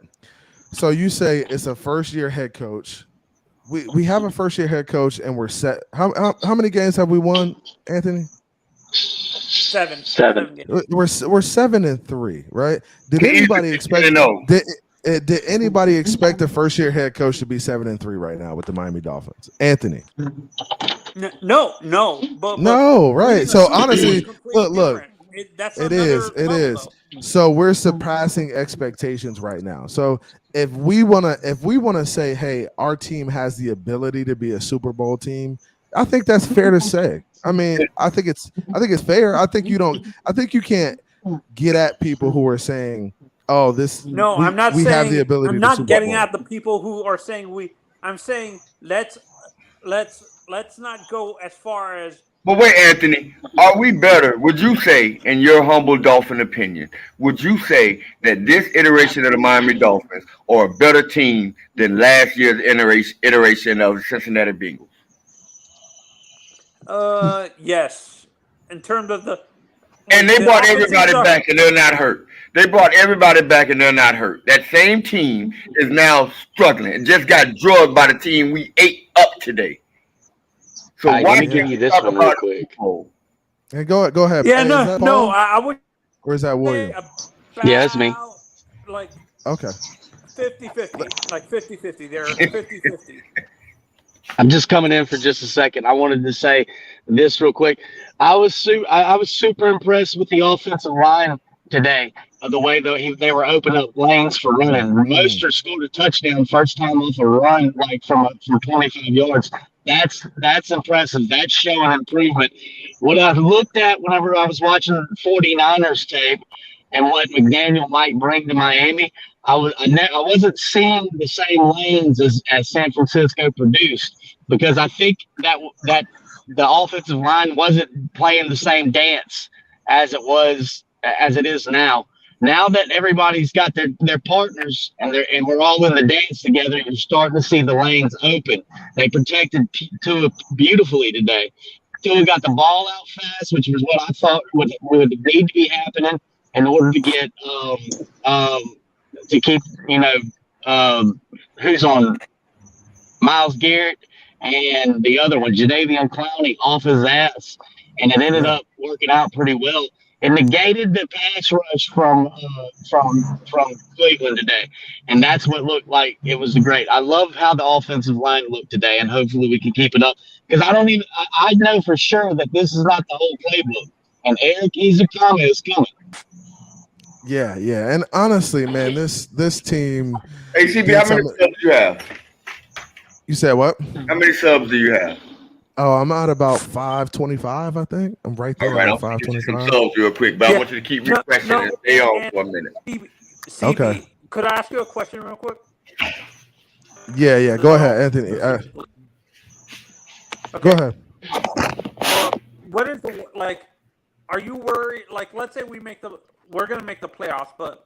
Speaker 2: So you say it's a first-year head coach. We have a first-year head coach, and we're set. How many games have we won, Anthony?
Speaker 9: 7.
Speaker 2: We're 7-3, right? Did anybody expect? Did anybody expect a first-year head coach to be 7-3 right now with the Miami Dolphins? Anthony.
Speaker 9: No.
Speaker 2: No, right. So honestly, look. It is. So we're surpassing expectations right now. So if we wanna say, hey, our team has the ability to be a Super Bowl team, I think that's fair to say. I mean, I think it's fair. I think you can't get at people who are saying, oh, this.
Speaker 9: No, I'm not saying.
Speaker 2: Have the ability.
Speaker 9: I'm not getting at the people who are saying we. I'm saying let's not go as far as.
Speaker 6: But wait, Anthony, are we better? Would you say, in your humble Dolphin opinion, would you say that this iteration of the Miami Dolphins are a better team than last year's iteration of the Cincinnati Bengals?
Speaker 9: Yes. In terms of the.
Speaker 6: And they brought everybody back, and they're not hurt. That same team is now struggling and just got drugged by the team we ate up today. So
Speaker 10: let me give you this one real quick.
Speaker 2: Hey, go ahead.
Speaker 9: Yeah, I would.
Speaker 2: Or is that William?
Speaker 10: Yeah, that's me.
Speaker 9: Like
Speaker 2: okay.
Speaker 9: 50-50. Like 50-50. They're 50-50.
Speaker 10: I'm just coming in for just a second. I wanted to say this real quick. I was super impressed with the offensive line today. The way they were opening up lanes for running. Mostert scored a touchdown first time off a run, like from 25 yards. That's impressive. That's showing improvement. What I looked at whenever I was watching 49ers tape and what McDaniel might bring to Miami, I wasn't seeing the same lanes as San Francisco produced, because I think that the offensive line wasn't playing the same dance as it is now. Now that everybody's got their partners and we're all in the dance together, you're starting to see the lanes open. They protected Tua beautifully today. Tua got the ball out fast, which was what I thought would need to be happening in order to get to keep who's on Myles Garrett and the other one, Jadeveon Clowney, off his ass, and it ended up working out pretty well. It negated the pass rush from Cleveland today, and that's what looked like it was great. I love how the offensive line looked today, and hopefully we can keep it up, because I know for sure that this is not the whole playbook, and Eric Ezekiel is coming.
Speaker 2: Yeah, and honestly, man, this team.
Speaker 6: Hey, CB, how many subs do you have?
Speaker 2: You said what?
Speaker 6: How many subs do you have?
Speaker 2: Oh, I'm at about 525, I think. I'm right there.
Speaker 6: All right, I'll
Speaker 2: 525.
Speaker 6: some subs real quick, but I want you to keep refreshing and stay on for a minute.
Speaker 9: CB,
Speaker 2: okay.
Speaker 9: Could I ask you a question real quick?
Speaker 2: Yeah. Go ahead, Anthony. Go ahead.
Speaker 9: What is are you worried? Like, let's say we make the we're gonna make the playoffs, but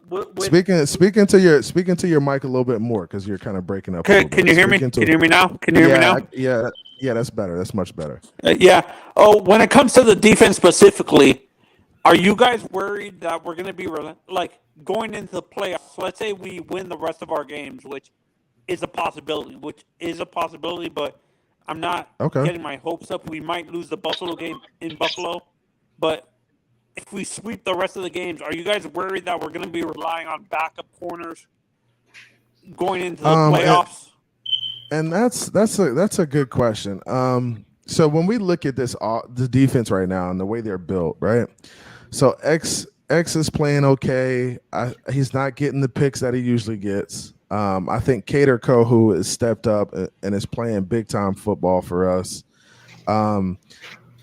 Speaker 2: speaking to your mic a little bit more because you're kind of breaking up.
Speaker 9: Can you hear me? Can you hear me now? Can you hear me now?
Speaker 2: Yeah, that's better. That's much better.
Speaker 9: Yeah. Oh, when it comes to the defense specifically, are you guys worried that we're gonna be like going into the playoffs? Let's say we win the rest of our games, which is a possibility. But I'm not getting my hopes up. We might lose the Buffalo game in Buffalo, but if we sweep the rest of the games, are you guys worried that we're going to be relying on backup corners going into the playoffs?
Speaker 2: And that's a good question. So when we look at the defense right now and the way they're built, right? So X is playing okay. He's not getting the picks that he usually gets. I think Cater Kohu has stepped up and is playing big time football for us.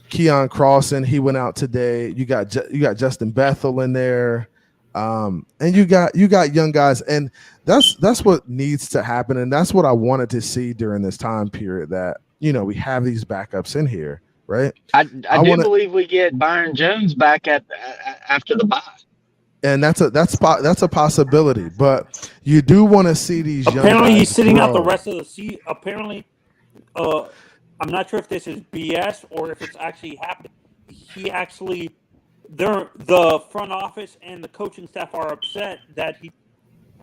Speaker 2: Keon Crossan, he went out today. You got Justin Bethel in there, and you got young guys, and that's what needs to happen, and that's what I wanted to see during this time period. That we have these backups in here, right?
Speaker 10: I believe we get Byron Jones back after the bye.
Speaker 2: And that's a possibility, but you do want to see these young
Speaker 9: apparently
Speaker 2: guys
Speaker 9: he's sitting
Speaker 2: grow.
Speaker 9: out the rest of the season. Apparently, I'm not sure if this is BS or if it's actually happening. The front office and the coaching staff are upset that he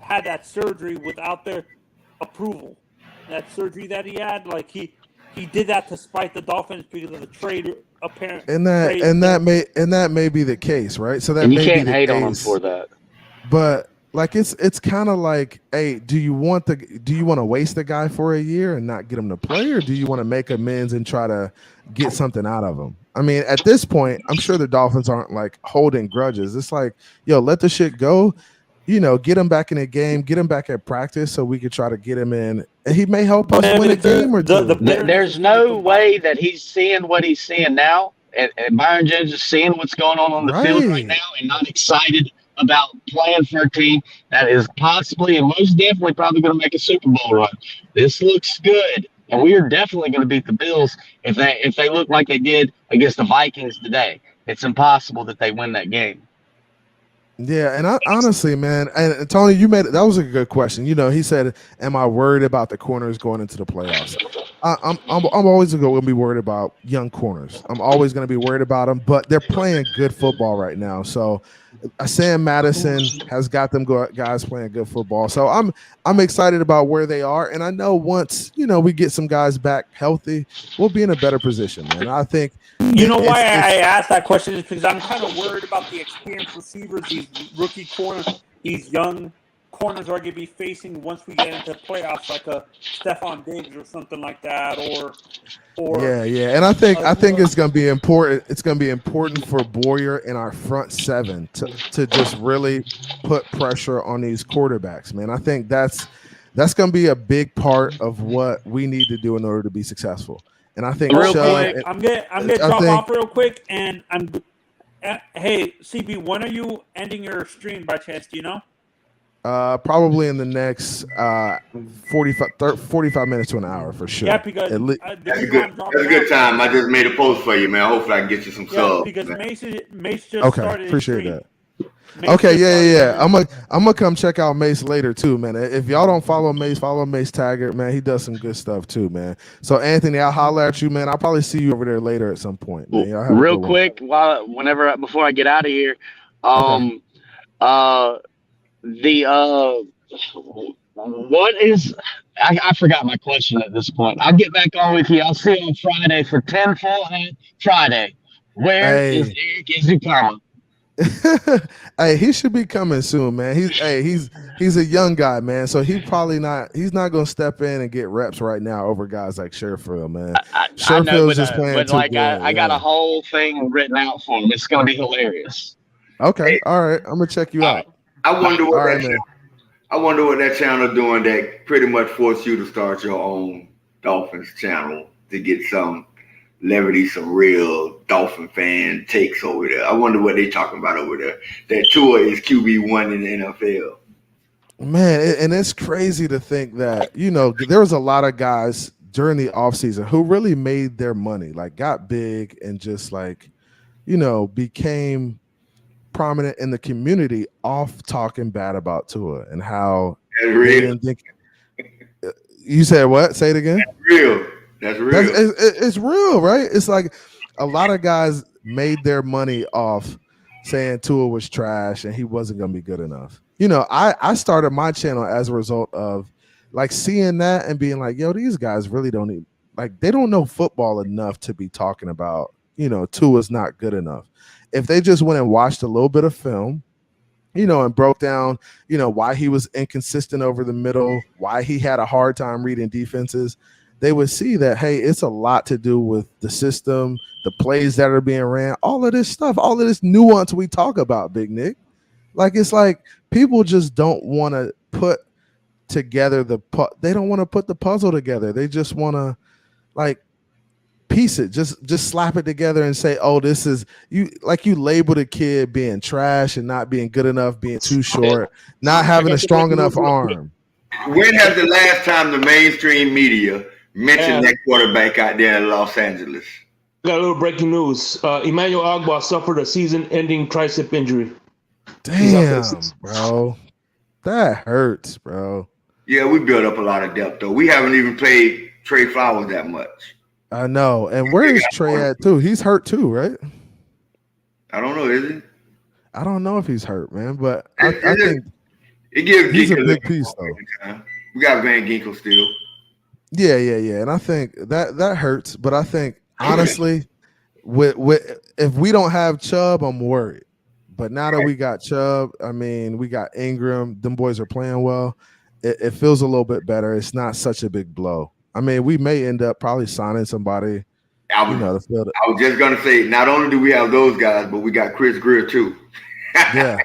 Speaker 9: had that surgery without their approval. That surgery that he had, like he did that to spite the Dolphins because of the trade.
Speaker 2: And that may be the case, right? So that
Speaker 10: and you
Speaker 2: may
Speaker 10: can't
Speaker 2: be the
Speaker 10: hate
Speaker 2: case,
Speaker 10: on him for that.
Speaker 2: But like it's kind of like, hey, do you want to waste the guy for a year and not get him to play, or do you want to make amends and try to get something out of him? I mean, at this point, I'm sure the Dolphins aren't like holding grudges. It's like, yo, let the shit go. Get him back in the game, get him back at practice so we could try to get him in. And he may help us win a game or two.
Speaker 10: There's no way that he's seeing what he's seeing now, and Byron Jones is seeing what's going on the field right now and not excited about playing for a team that is possibly and most definitely probably going to make a Super Bowl run. This looks good, and we are definitely going to beat the Bills if they look like they did against the Vikings today. It's impossible that they win that game.
Speaker 2: Yeah, and honestly, man, and Tony, that was a good question. He said, "Am I worried about the corners going into the playoffs?" I'm always going to be worried about young corners. I'm always going to be worried about them, but they're playing good football right now. So Sam Madison has got them guys playing good football. So I'm excited about where they are, and I know once we get some guys back healthy, we'll be in a better position, man. I think.
Speaker 9: Why I asked that question is because I'm kind of worried about the experienced receivers, these rookie corners, these young corners are going to be facing once we get into the playoffs, like a Stephon Diggs or something like that, or
Speaker 2: and I think it's going to be important. It's going to be important for Boyer and our front seven to just really put pressure on these quarterbacks, man. I think that's going to be a big part of what we need to do in order to be successful. And I think
Speaker 9: I'm gonna drop off real quick, and hey, CB, when are you ending your stream by chance? Do you know?
Speaker 2: Probably in the next 45 minutes to an hour for sure.
Speaker 9: Yeah, because
Speaker 6: that's a good time. I just made a post for you, man. Hopefully I can get you some subs.
Speaker 9: Because Mace just started.
Speaker 2: Appreciate that. Yeah. I'm gonna come check out Mace later too, man. If y'all don't follow Mace Taggart, man. He does some good stuff too, man. So Anthony, I'll holler at you, man. I'll probably see you over there later at some point, man.
Speaker 10: Real quick, before I get out of here, what is I forgot my question at this point. I'll get back on with you. I'll see you on Friday for 10 full Friday. Where is Eric Izukama?
Speaker 2: Hey, he should be coming soon, man. He's a young guy, man. So he's not gonna step in and get reps right now over guys like Sherfield, man. Sherfield's just playing too good.
Speaker 10: I got a whole thing written out for him. It's gonna be hilarious.
Speaker 2: Okay, all right. I'm gonna check you out.
Speaker 6: I wonder what that channel doing that pretty much forced you to start your own Dolphins channel to get some levity, some real Dolphin fan takes over there. I wonder what they talking about over there. That Tua is QB1 in the NFL.
Speaker 2: Man, and it's crazy to think that, there was a lot of guys during the offseason who really made their money, like got big and just like, became prominent in the community off talking bad about Tua and how
Speaker 6: That's
Speaker 2: they
Speaker 6: real.
Speaker 2: didn't think. You said what? Say it again.
Speaker 6: That's real. That's real.
Speaker 2: It's real, right? It's like a lot of guys made their money off saying Tua was trash and he wasn't going to be good enough. You know, I started my channel as a result of like seeing that and being like, yo, these guys really don't need, like, they don't know football enough to be talking about, you know, Tua's not good enough. If they just went and watched a little bit of film, you know, and broke down, you know, why he was inconsistent over the middle, why he had a hard time reading defenses, they would see that, hey, it's a lot to do with the system, the plays that are being ran, all of this stuff, all of this nuance we talk about, Big Nick. Like, it's like people just don't want to put together they don't want to put the puzzle together. They just want to like piece it, just slap it together and say, oh, this is you, like you labeled a kid being trash and not being good enough, being too short, not having a strong enough arm.
Speaker 6: When has the last time the mainstream media mentioned that quarterback out there in Los Angeles?
Speaker 8: Got a little breaking news. Emmanuel Ogbah suffered a season-ending tricep injury.
Speaker 2: Damn, bro. That hurts, bro.
Speaker 6: Yeah, we built up a lot of depth, though. We haven't even played Trey Flowers that much.
Speaker 2: I know. And where is Trey at, too? He's hurt, too, right?
Speaker 6: I don't know, is he?
Speaker 2: I don't know if he's hurt, man, but I think
Speaker 6: it gives
Speaker 2: he's
Speaker 6: Ginkel
Speaker 2: a big piece, though.
Speaker 6: We got Van Ginkel still.
Speaker 2: Yeah. And I think that hurts, but I think, honestly, with if we don't have Chubb, I'm worried. But now that we got Chubb, I mean, we got Ingram, them boys are playing well. It feels a little bit better. It's not such a big blow. I mean, we may end up probably signing somebody.
Speaker 6: I was just going to say, not only do we have those guys, but we got Chris Greer, too.
Speaker 2: Yeah.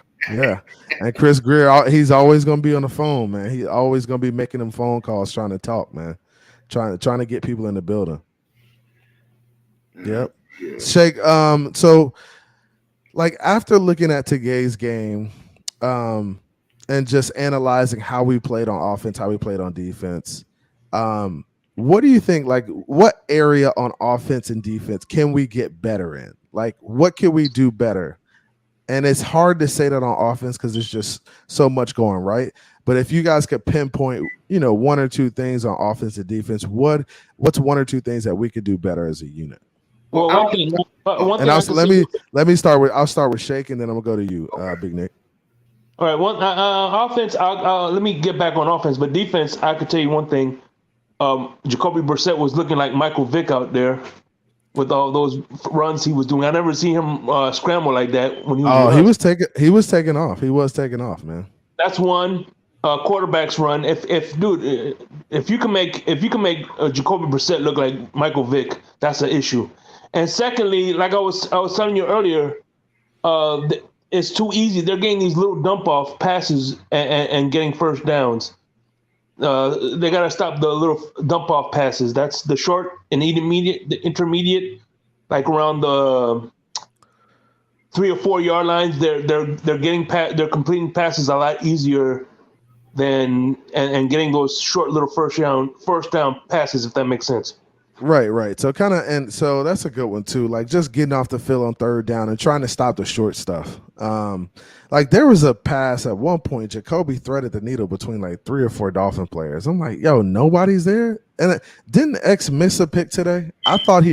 Speaker 2: And Chris Greer, he's always going to be on the phone, man. He's always going to be making them phone calls, trying to talk, man. Trying to get people in the building. Yep. Yeah. Shake, so like after looking at today's game, and just analyzing how we played on offense, how we played on defense, what do you think, like what area on offense and defense can we get better in? Like what can we do better? And it's hard to say that on offense because there's just so much going right. But if you guys could pinpoint, you know, one or two things on offense and defense, what's one or two things that we could do better as a unit?
Speaker 8: Well,
Speaker 2: let me start with. I'll start with Shake, and then I'm gonna go to you, Big Nick.
Speaker 8: All right, offense. Let me get back on offense, but defense. I could tell you one thing. Jacoby Brissett was looking like Michael Vick out there with all those runs he was doing. I never seen him scramble like that when he was.
Speaker 2: Oh, he was taking off. He was taking off, man.
Speaker 8: That's one. Quarterback's run. If you can make Jacoby Brissett look like Michael Vick, that's an issue. And secondly, like I was telling you earlier, it's too easy. They're getting these little dump off passes and getting first downs. They got to stop the little dump off passes. That's the short and the intermediate, like around the 3 or 4 yard lines. They're completing passes a lot easier than and getting those short little first down passes, if that makes sense.
Speaker 2: Right. So so that's a good one too. Like just getting off the field on third down and trying to stop the short stuff. Like there was a pass at one point, Jacoby threaded the needle between like 3 or 4 Dolphin players. I'm like, yo, nobody's there. And didn't X miss a pick today? I thought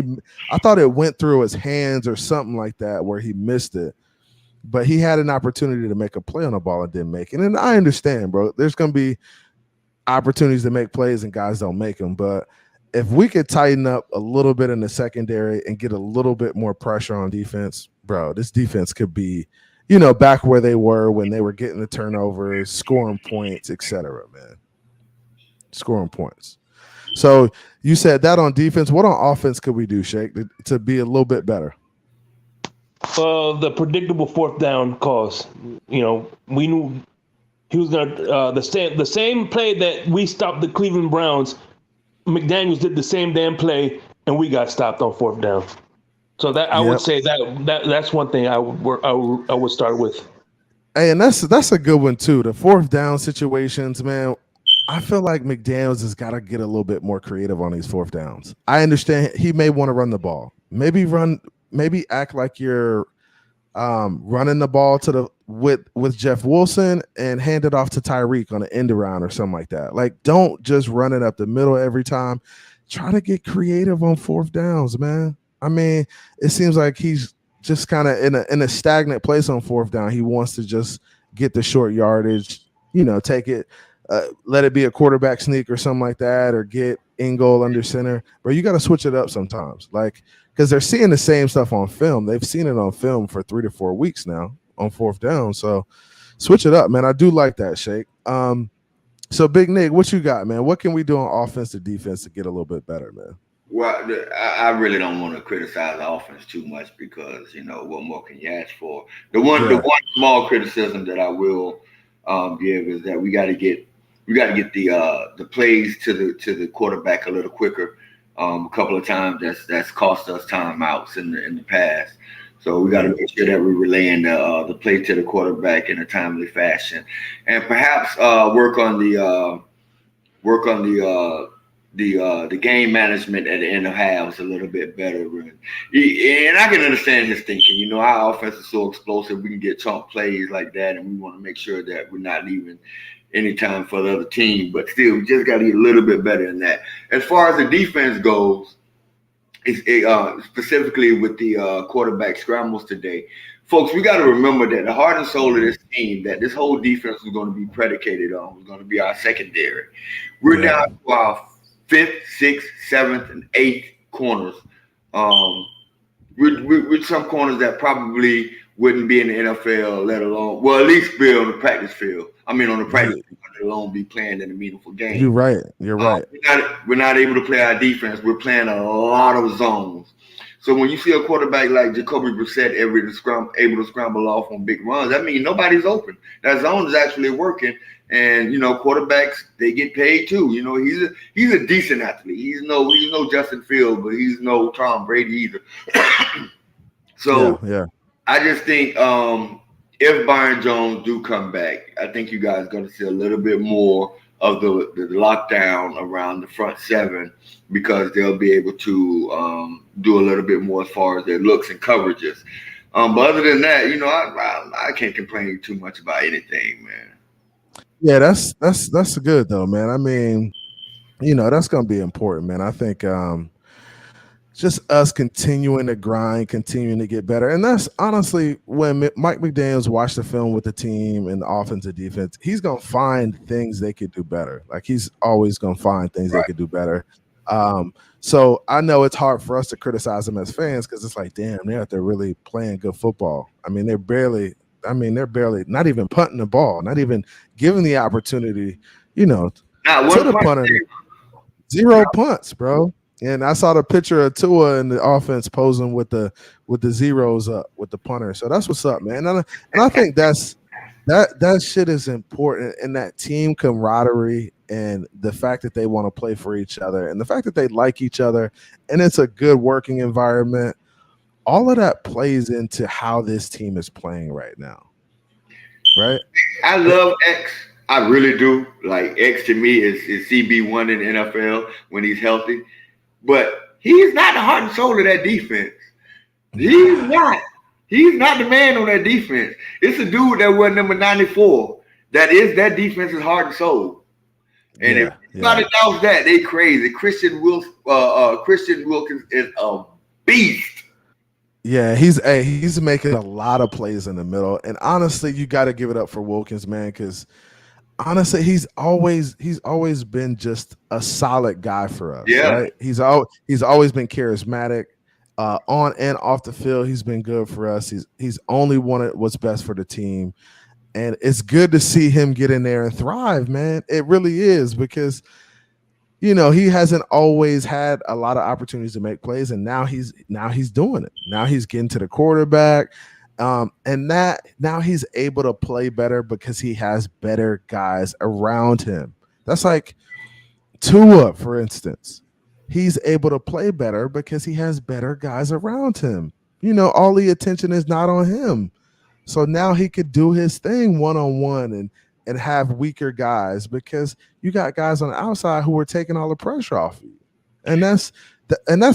Speaker 2: it went through his hands or something like that where he missed it. But he had an opportunity to make a play on the ball and didn't make it. And I understand, bro. There's going to be opportunities to make plays and guys don't make them. But if we could tighten up a little bit in the secondary and get a little bit more pressure on defense, bro, this defense could be, you know, back where they were when they were getting the turnovers, scoring points, etc., man. Scoring points. So you said that on defense. What on offense could we do, Shake, to be a little bit better?
Speaker 8: The predictable fourth down calls. You know, we knew he was going to the same play that we stopped the Cleveland Browns. McDaniels did the same damn play, and we got stopped on fourth down. So that I would say that's one thing I would start with.
Speaker 2: Hey, and that's a good one too. The fourth down situations, man. I feel like McDaniels has got to get a little bit more creative on these fourth downs. I understand he may want to run the ball, maybe act like you're running the ball to with Jeff Wilson and hand it off to Tyreek on an end around or something like that. Like, don't just run it up the middle every time. Try to get creative on fourth downs, man. I mean, it seems like he's just kind of in a stagnant place on fourth down. He wants to just get the short yardage, take it, let it be a quarterback sneak or something like that, or get in goal under center. But you got to switch it up sometimes, like, because they're seeing the same stuff on film. They've seen it on film for 3 to 4 weeks now on fourth down. So switch it up, man. I do like that, Shake. So Big Nick, what you got, man? What can we do on offense to defense to get a little bit better, man?
Speaker 6: Well, I really don't want to criticize the offense too much because, what more can you ask for? The one small criticism that I will give is that we got to get the plays to the quarterback a little quicker. A couple of times that's cost us timeouts in the past. So we got to make sure that we're relaying the play to the quarterback in a timely fashion, and perhaps work on the game management at the end of halves a little bit better. And I can understand his thinking. Our offense is so explosive. We can get chunk plays like that, and we want to make sure that we're not leaving any time for the other team. But still, we just got to get a little bit better than that. As far as the defense goes, specifically with the quarterback scrambles today, folks, we got to remember that the heart and soul of this team, that this whole defense was going to be predicated on, was going to be our secondary. We're down to our 5th, 6th, 7th, and 8th corners. With some corners that probably wouldn't be in the NFL, let alone, well, at least be on the practice field. I mean, on the practice field, let alone be playing in a meaningful game.
Speaker 2: You're right.
Speaker 6: We're not able to play our defense. We're playing a lot of zones. So when you see a quarterback like Jacoby Brissett able to scramble off on big runs, that means nobody's open. That zone is actually working. And quarterbacks, they get paid too. He's a decent athlete. He's no Justin Fields, but he's no Tom Brady either. So I just think if Byron Jones do come back, I think you guys are going to see a little bit more of the lockdown around the front seven, because they'll be able to do a little bit more as far as their looks and coverages. But other than that, I can't complain too much about anything, man.
Speaker 2: Yeah, that's good though, man. I mean, that's going to be important, man. I think just us continuing to grind, continuing to get better. And that's honestly when Mike McDaniels watched the film with the team and the offense and defense, he's going to find things they could do better. Like, he's always going to find things they could do better. So I know it's hard for us to criticize them as fans, because it's like, damn, they're out there really playing good football. I mean, they're barely not even punting the ball, not even giving the opportunity, to the punter. 0 punts, bro. And I saw the picture of Tua in the offense posing with the zeros up with the punter. So that's what's up, man. And I think that shit is important, and that team camaraderie and the fact that they want to play for each other and the fact that they like each other and it's a good working environment. All of that plays into how this team is playing right now. Right?
Speaker 6: I love X. I really do. Like, X to me is CB1 in the NFL when he's healthy. But he's not the heart and soul of that defense. He's not. He's not the man on that defense. It's a dude that was number 94. That is that defense's heart and soul. And if anybody doubts that, they crazy. Christian Wilkins is a beast.
Speaker 2: Yeah, he's making a lot of plays in the middle. And honestly, you got to give it up for Wilkins, man, because honestly, he's always been just a solid guy for us.
Speaker 6: Yeah,
Speaker 2: right? He's always been charismatic, on and off the field. He's been good for us. He's only wanted what's best for the team, and it's good to see him get in there and thrive, man. It really is, because he hasn't always had a lot of opportunities to make plays, and now he's doing it. Now he's getting to the quarterback. And that now he's able to play better because he has better guys around him. That's like Tua, for instance. He's able to play better because he has better guys around him. All the attention is not on him. So now he could do his thing one-on-one and have weaker guys, because you got guys on the outside who are taking all the pressure off you. And that's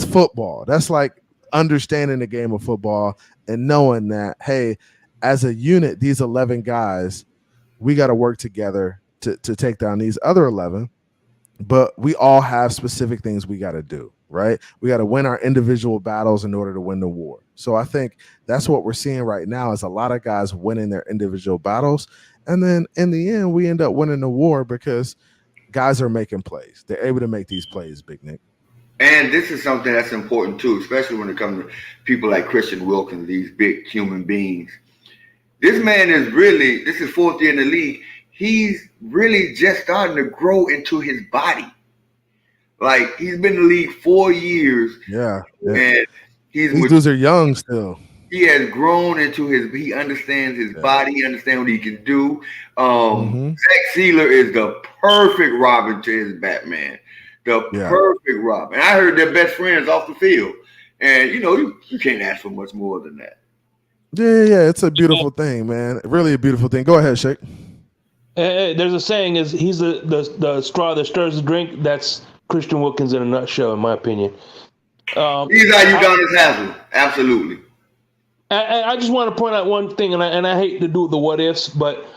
Speaker 2: football. That's like understanding the game of football and knowing that, hey, as a unit, these 11 guys, we got to work together to take down these other 11. But we all have specific things we got to do, right? We got to win our individual battles in order to win the war. So I think that's what we're seeing right now is a lot of guys winning their individual battles. And then in the end, we end up winning the war because guys are making plays. They're able to make these plays, Big Nick.
Speaker 6: And this is something that's important too, especially when it comes to people like Christian Wilkins, these big human beings. This man is really, this is fourth year in the league. He's really just starting to grow into his body. Like, he's been in the league 4 years.
Speaker 2: Yeah.
Speaker 6: And
Speaker 2: these dudes are young still.
Speaker 6: He has grown into he understands his body. He understands what he can do. Zach Sealer is the perfect Robin to his Batman. The perfect Robin. And I heard they're best friends off the field. And, you can't ask for much more than that.
Speaker 2: Yeah. It's a beautiful thing, man. Really a beautiful thing. Go ahead, Shake.
Speaker 8: There's a saying is he's the straw that stirs the drink. That's Christian Wilkins in a nutshell, in my opinion.
Speaker 6: He's how Udonis Haslem. Absolutely.
Speaker 8: I just want to point out one thing, and I hate to do the what ifs, but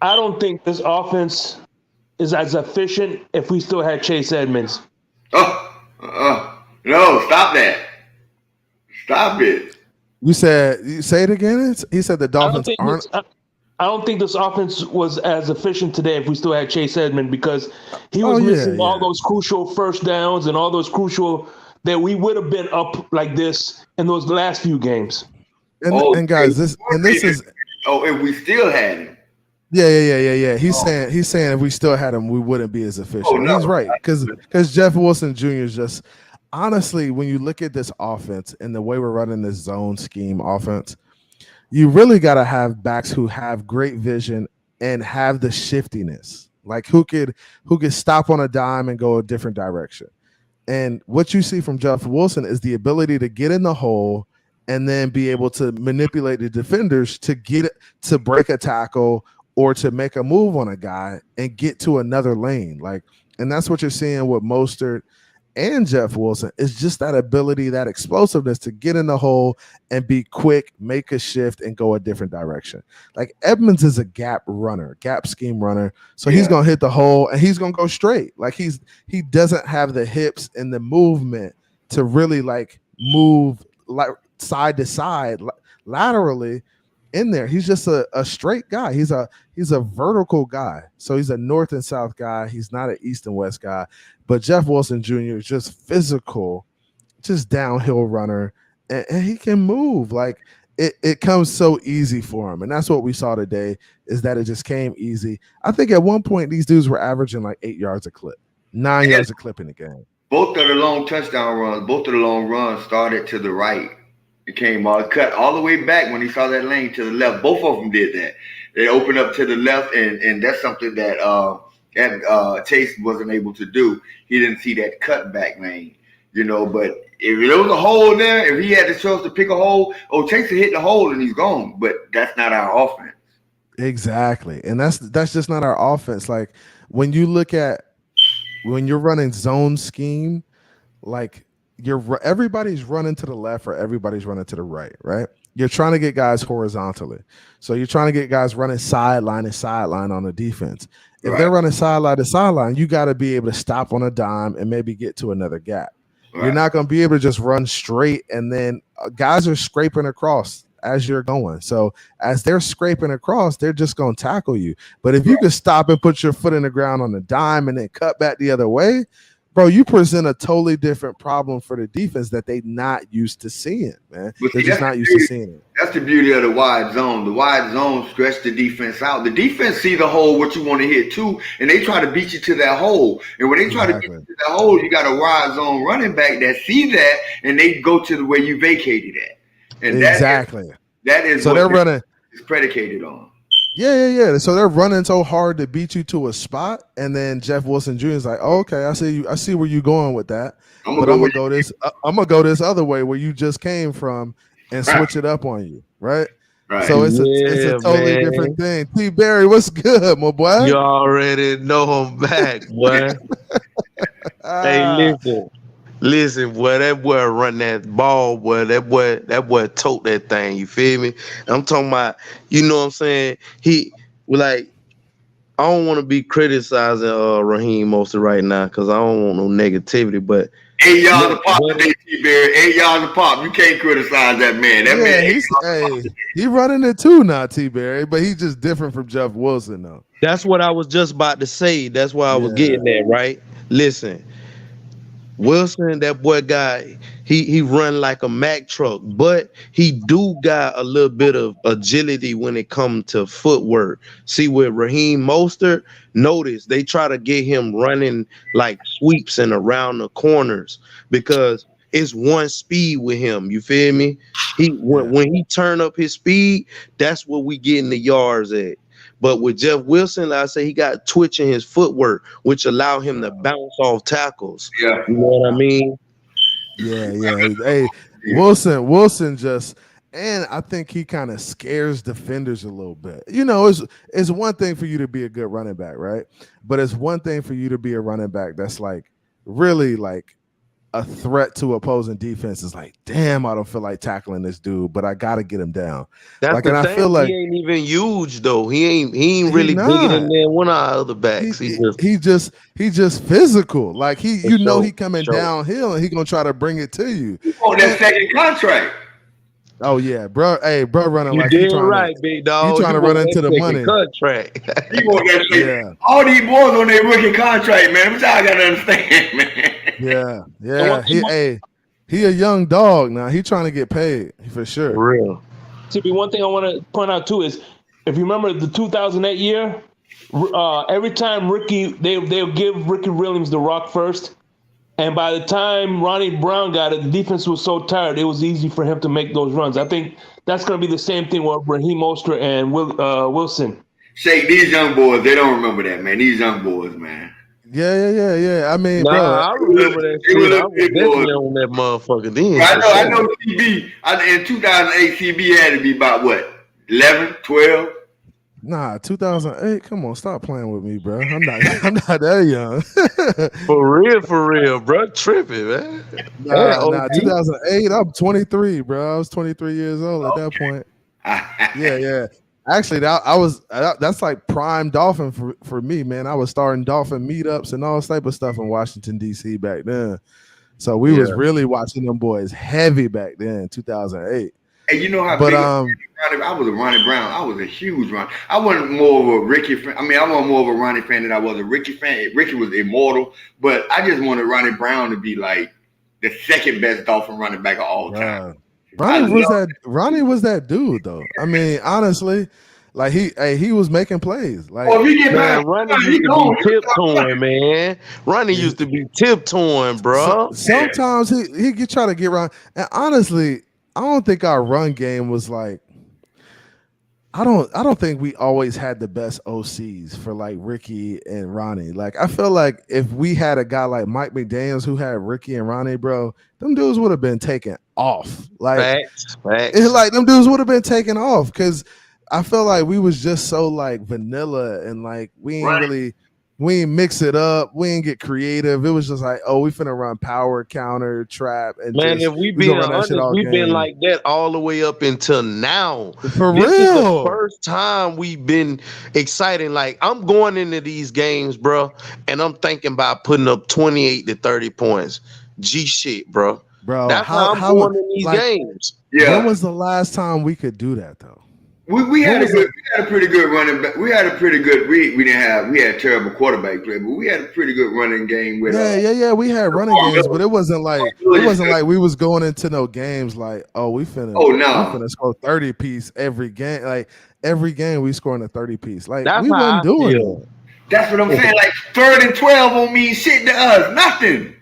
Speaker 8: I don't think this offense is as efficient if we still had Chase Edmonds.
Speaker 6: No, stop that. Stop it.
Speaker 2: You say it again? He said the Dolphins aren't.
Speaker 8: I don't think this offense was as efficient today if we still had Chase Edmonds because he was missing all those crucial first downs and all those crucial that we would have been up like this in those last few games.
Speaker 2: And guys, this is
Speaker 6: if we still had him.
Speaker 2: Yeah. He's saying if we still had him, we wouldn't be as efficient. He's right because Jeff Wilson Jr. is just honestly, when you look at this offense and the way we're running this zone scheme offense, you really got to have backs who have great vision and have the shiftiness, like who could stop on a dime and go a different direction. And what you see from Jeff Wilson is the ability to get in the hole and then be able to manipulate the defenders to break a tackle or to make a move on a guy and get to another lane. And that's what you're seeing with Mostert and Jeff Wilson is just that ability, that explosiveness to get in the hole and be quick, make a shift, and go a different direction. Like Edmonds is a gap scheme runner. So he's going to hit the hole and he's going to go straight. Like he doesn't have the hips and the movement to really move side to side laterally in there. He's just a straight guy. He's a vertical guy. So he's a north and south guy. He's not an east and west guy. But Jeff Wilson Jr. is just physical, just downhill runner, and he can move. It comes so easy for him. And that's what we saw today is that it just came easy. I think at one point these dudes were averaging 8 yards a clip, 9 yards a clip in the game.
Speaker 6: Both of the long touchdown runs, both of the long runs started to the right. It came cut all the way back when he saw that lane to the left. Both of them did that. They opened up to the left, and that's something that Chase wasn't able to do. He didn't see that cutback lane, But if there was a hole there, if he had the choice to pick a hole, Chase would hit the hole and he's gone. But that's not our offense.
Speaker 2: Exactly, and that's just not our offense. When you look at when you're running zone scheme, everybody's running to the left or everybody's running to the right, right? You're trying to get guys horizontally. So you're trying to get guys running sideline to sideline on the defense. If they're running sideline to sideline, you got to be able to stop on a dime and maybe get to another gap. You're not going to be able to just run straight, and then guys are scraping across as you're going. So as they're scraping across, they're just going to tackle you. But if you can stop and put your foot in the ground on the dime and then cut back the other way, bro, you present a totally different problem for the defense that they're not used to seeing, man. They're just not used to seeing it.
Speaker 6: That's the beauty of the wide zone. The wide zone stretch the defense out. The defense see the hole, what you want to hit too, and they try to beat you to that hole. And when they try to beat you to that hole, you got a wide zone running back that see that, and they go to the way you vacated at. And that is
Speaker 2: so
Speaker 6: what
Speaker 2: they're running
Speaker 6: is predicated on.
Speaker 2: Yeah. So they're running so hard to beat you to a spot, and then Jeff Wilson Jr. is like, oh, "Okay, I see you. I see where you're going with that, I'm gonna go this other way where you just came from, and switch it up on you, right?" So it's a totally different thing. T. Barry, what's good, my boy?
Speaker 11: You already know I'm back, boy. Hey, Listen, boy, that boy run that ball, boy. That boy tote that thing. You feel me? I'm talking about, you know what I'm saying? He like I don't want to be criticizing Raheem Mostert right now because I don't want no negativity, but
Speaker 6: 8 yards a pop today, T-Berry. 8 yards a pop. You can't criticize that man. That man.
Speaker 2: He running it too now, T-Berry, but he's just different from Jeff Wilson, though.
Speaker 11: That's what I was just about to say. That's why I was getting at, right? Listen, Wilson, that boy guy, he run like a Mack truck, but he do got a little bit of agility when it comes to footwork. See, with Raheem Mostert, notice they try to get him running like sweeps and around the corners because it's one speed with him. You feel me? When he turn up his speed, that's what we get in the yards at. But with Jeff Wilson, like I say, he got twitch in his footwork, which allow him to bounce off tackles.
Speaker 6: Yeah.
Speaker 11: You know what I mean?
Speaker 2: Yeah. Hey, Wilson just, and I think he kind of scares defenders a little bit. You know, it's one thing for you to be a good running back, right? But it's one thing for you to be a running back that's like really like a threat to opposing defense. Is like, damn, I don't feel like tackling this dude, but I gotta get him down.
Speaker 11: That's
Speaker 2: like,
Speaker 11: the
Speaker 2: and
Speaker 11: thing.
Speaker 2: I feel like
Speaker 11: he ain't even huge though. He ain't really bigger than one of our other backs.
Speaker 2: He just physical. Like he coming downhill and he gonna try to bring it to you.
Speaker 6: He want that second contract.
Speaker 2: Oh yeah, bro. Hey, bro, running
Speaker 11: you
Speaker 2: like
Speaker 11: did right, big dog.
Speaker 2: He trying to run into the money.
Speaker 11: Contract.
Speaker 6: He want that second. All these boys on their rookie contract, man. Which I gotta understand, man.
Speaker 2: Yeah. He a young dog now. He trying to get paid for sure.
Speaker 11: For real.
Speaker 8: TB, one thing I want to point out too is if you remember the 2008 year, every time they'll give Ricky Williams the rock first. And by the time Ronnie Brown got it, the defense was so tired, it was easy for him to make those runs. I think that's going to be the same thing with Raheem Mostert and Wilson.
Speaker 6: Shake, these young boys, they don't remember that, man. These young boys, man.
Speaker 2: Yeah. I mean, bro.
Speaker 11: I remember that shit. I was definitely on that motherfucker then.
Speaker 6: I know CB. In 2008, CB had to be about what? 11, 12?
Speaker 2: Nah, 2008. Come on, stop playing with me, bro. I'm not that young.
Speaker 11: for real, bro. Tripping, man.
Speaker 2: Nah, 2008. I'm 23, bro. I was 23 years old at that point. Yeah. Actually, that's like prime Dolphin for me, man. I was starting Dolphin meetups and all type of stuff in Washington D.C. back then. So we was really watching them boys heavy back then, 2008.
Speaker 6: And you know how big I was a Ronnie Brown. I was a huge Ronnie. I wasn't more of a Ricky fan. I mean, I wasn't more of a Ronnie fan than I was a Ricky fan. Ricky was immortal, but I just wanted Ronnie Brown to be like the second best Dolphin running back of all time.
Speaker 2: Ronnie was that dude, though. I mean, honestly, like he was making plays. Like,
Speaker 11: Ronnie used to be tiptoeing, man. Ronnie used to be tiptoeing, bro.
Speaker 2: Sometimes he could try to get around. And honestly, I don't think our run game was like. I don't think we always had the best OCs for like Ricky and Ronnie. Like, I feel like if we had a guy like Mike McDaniels who had Ricky and Ronnie, bro, them dudes would have been taken off. Like,
Speaker 11: facts.
Speaker 2: Like them dudes would have been taken off because I feel like we was just so like vanilla and like we ain't mix it up. We ain't get creative. It was just like, oh, we finna run power, counter, trap. And
Speaker 11: man, if we being honest, we've been like that all the way up until now.
Speaker 2: For
Speaker 11: this
Speaker 2: real.
Speaker 11: Is the first time we've been exciting. Like, I'm going into these games, bro, and I'm thinking about putting up 28 to 30 points. G shit, bro. That's how I'm going in these games.
Speaker 6: Yeah.
Speaker 2: When was the last time we could do that, though?
Speaker 6: We had a pretty good running back. We had terrible quarterback play, but we had a pretty good running game with
Speaker 2: we had running games, but it wasn't like we was going into no games like, we finna score 30 piece every game. Like every game we scoring a 30 piece. Like we wasn't doing it.
Speaker 6: That's what I'm saying. Like 3rd and 12 won't mean shit to us. Nothing.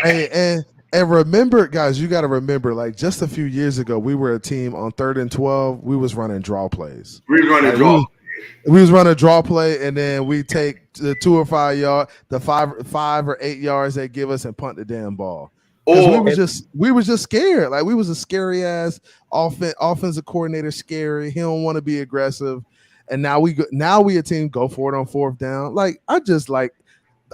Speaker 2: Hey, and remember, guys, you got to remember, like just a few years ago, we were a team on 3rd and 12. We was running draw plays.
Speaker 6: We
Speaker 2: was running draw play, and then we take the 2 or 5 yard, the 5 or 8 yards they give us, and punt the damn ball. We was just scared. Like we was a scary ass offensive coordinator. Scary. He don't want to be aggressive. And now we a team go for it on 4th down. Like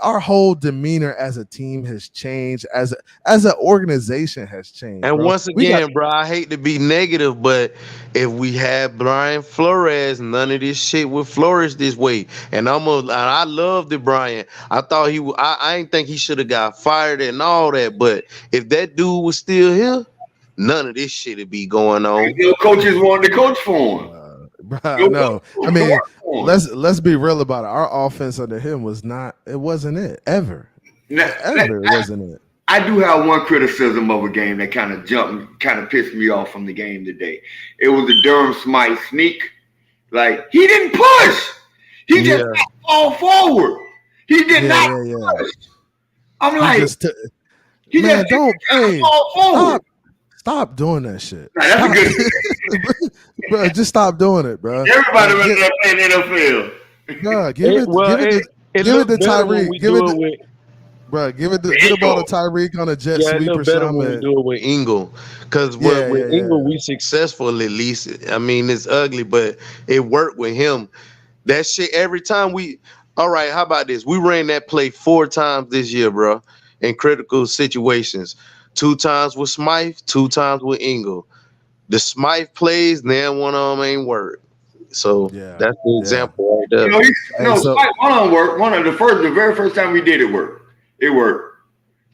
Speaker 2: our whole demeanor as a team has changed, as an organization has changed.
Speaker 11: And
Speaker 2: bro.
Speaker 11: once again, bro, I hate to be negative, but if we had Brian Flores, none of this shit would flourish this way. And I loved it, Brian. I thought I ain't think he should have got fired and all that. But if that dude was still here, none of this shit would be going on.
Speaker 6: Your coaches wanted to coach for him.
Speaker 2: No, I mean, let's be real about it. Our offense under him wasn't it ever. It wasn't it.
Speaker 6: I do have one criticism of a game that kind of pissed me off from the game today. It was the Durham Smythe sneak. Like, he didn't push. He just fall forward. He did not push. I'm like, fall forward.
Speaker 2: Stop doing that shit.
Speaker 6: Nah, that's a good
Speaker 2: bro, just stop doing it, bro.
Speaker 6: Everybody running up in the NFL.
Speaker 2: Bro, give it to Tyreek. Give the ball to Tyreek on a jet sweep or something.
Speaker 11: When we do it with Ingle, because with Ingle we successful at least. I mean, it's ugly, but it worked with him. That shit every time all right, how about this? We ran that play 4 times this year, bro, in critical situations. 2 times with Smythe, 2 times with Ingle. The Smythe plays, then one of them ain't work. So that's the example right there.
Speaker 6: Smythe one of them worked. The very first time we did it worked. It worked.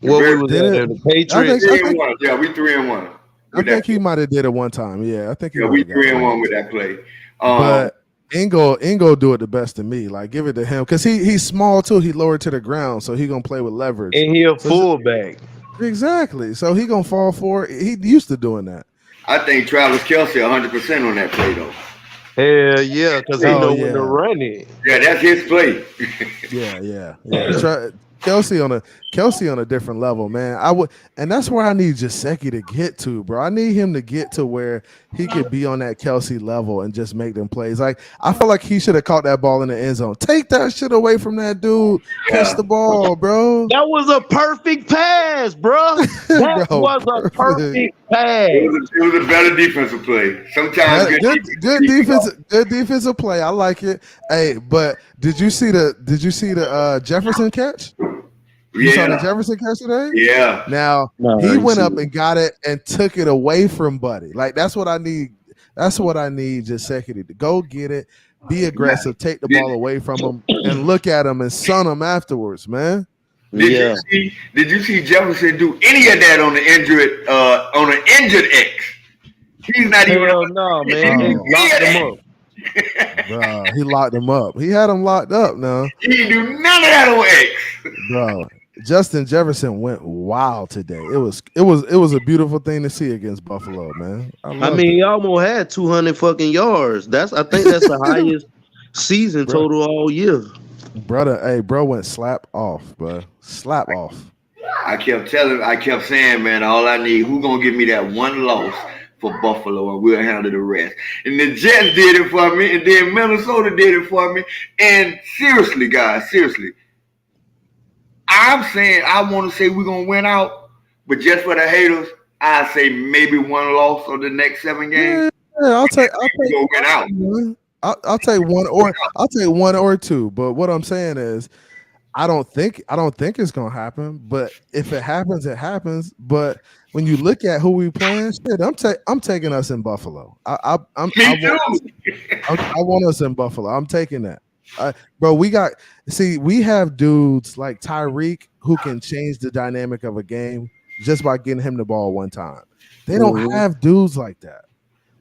Speaker 11: We was at the Patriots.
Speaker 6: We 3-1.
Speaker 2: I think he might have did it one time. Yeah, I think
Speaker 6: we 3-1 with that play.
Speaker 2: But Ingo do it the best to me. Like, give it to him because he's small too. He lowered to the ground, so he gonna play with leverage.
Speaker 11: And he a fullback.
Speaker 2: Exactly. So he gonna fall for it. He used to doing that.
Speaker 6: I think Travis Kelce 100% on that play though.
Speaker 11: Hell yeah, because he know when to run it.
Speaker 6: Yeah, that's his play.
Speaker 2: Yeah. Kelce on a different level, man. And that's where I need Gesicki to get to, bro. I need him to get to where he could be on that Kelce level and just make them plays. Like, I feel like he should have caught that ball in the end zone. Take that shit away from that dude. Catch the ball, bro.
Speaker 11: That was a perfect pass, bro. That was a perfect pass.
Speaker 6: It was a better defensive play. Sometimes
Speaker 2: good defensive play. I like it. Hey, but did you see the Jefferson catch? You saw the Jefferson catch today?
Speaker 6: Yeah.
Speaker 2: Now he went up and got it and took it away from Buddy. Like, that's what I need. That's what I need Gesicki to go get it, be aggressive, take the ball away from him, and look at him and sun him afterwards, man.
Speaker 6: Did you see Jefferson do any of that on the injured X? He's not even.
Speaker 11: No, man. He locked him up.
Speaker 2: Bro, he locked him up. He had him locked up now.
Speaker 6: He didn't do none of that on X.
Speaker 2: Bro, Justin Jefferson went wild today. It was a beautiful thing to see against Buffalo, man.
Speaker 11: I mean, he almost had 200 fucking yards. I think that's the highest season total all year.
Speaker 2: Bro went slap off, bro. Slap off.
Speaker 6: I kept saying, man, all I need, who gonna give me that one loss for Buffalo, and we'll handle the rest. And the Jets did it for me, and then Minnesota did it for me. And seriously, guys, I'm saying I want to say we're gonna win out, but just for the haters, I say maybe one loss of the next 7 games.
Speaker 2: Yeah, I'll take
Speaker 6: win out.
Speaker 2: I'll take one or 2. But what I'm saying is, I don't think it's gonna happen. But if it happens, it happens. But when you look at who we playing, shit, I'm taking us in Buffalo. I want us in Buffalo. I'm taking that. Bro, we have dudes like Tyreek who can change the dynamic of a game just by getting him the ball one time. They don't have dudes like that.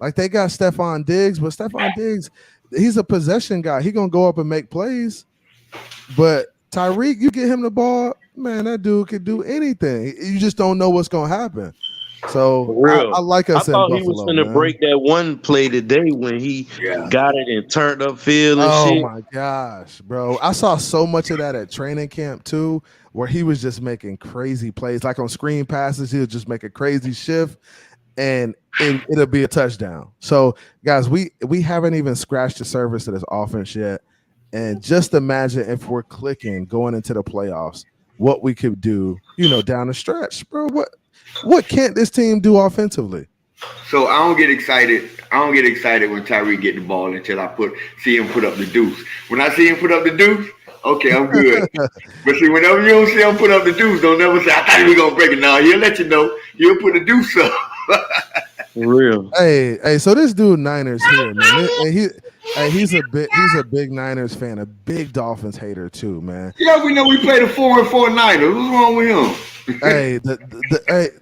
Speaker 2: Like, they got Stephon Diggs, but Stephon Diggs, he's a possession guy. He gonna go up and make plays. But Tyreek, you get him the ball, man, that dude could do anything. You just don't know what's gonna happen. So I like us. I
Speaker 11: thought
Speaker 2: in
Speaker 11: he was
Speaker 2: Buffalo,
Speaker 11: going to break that one play today when he got it and turned up field and shit.
Speaker 2: Oh my gosh, bro! I saw so much of that at training camp too, where he was just making crazy plays, like on screen passes. He'll just make a crazy shift, and it'll be a touchdown. So, guys, we haven't even scratched the surface of this offense yet, and just imagine if we're clicking going into the playoffs, what we could do, down the stretch, bro. What can't this team do offensively?
Speaker 6: So I don't get excited. when Tyreek get the ball until I see him put up the deuce. When I see him put up the deuce, Okay, I'm good. But see, whenever you don't see him put up the deuce, don't never say, I thought he was going to break it. Now he'll let you know. He'll put the deuce up.
Speaker 11: For real.
Speaker 2: Hey, so this dude Niners here, man. He's a big Niners fan, a big Dolphins hater too, man.
Speaker 6: Yeah, we know we played a 4-4 Niners. What's wrong with him?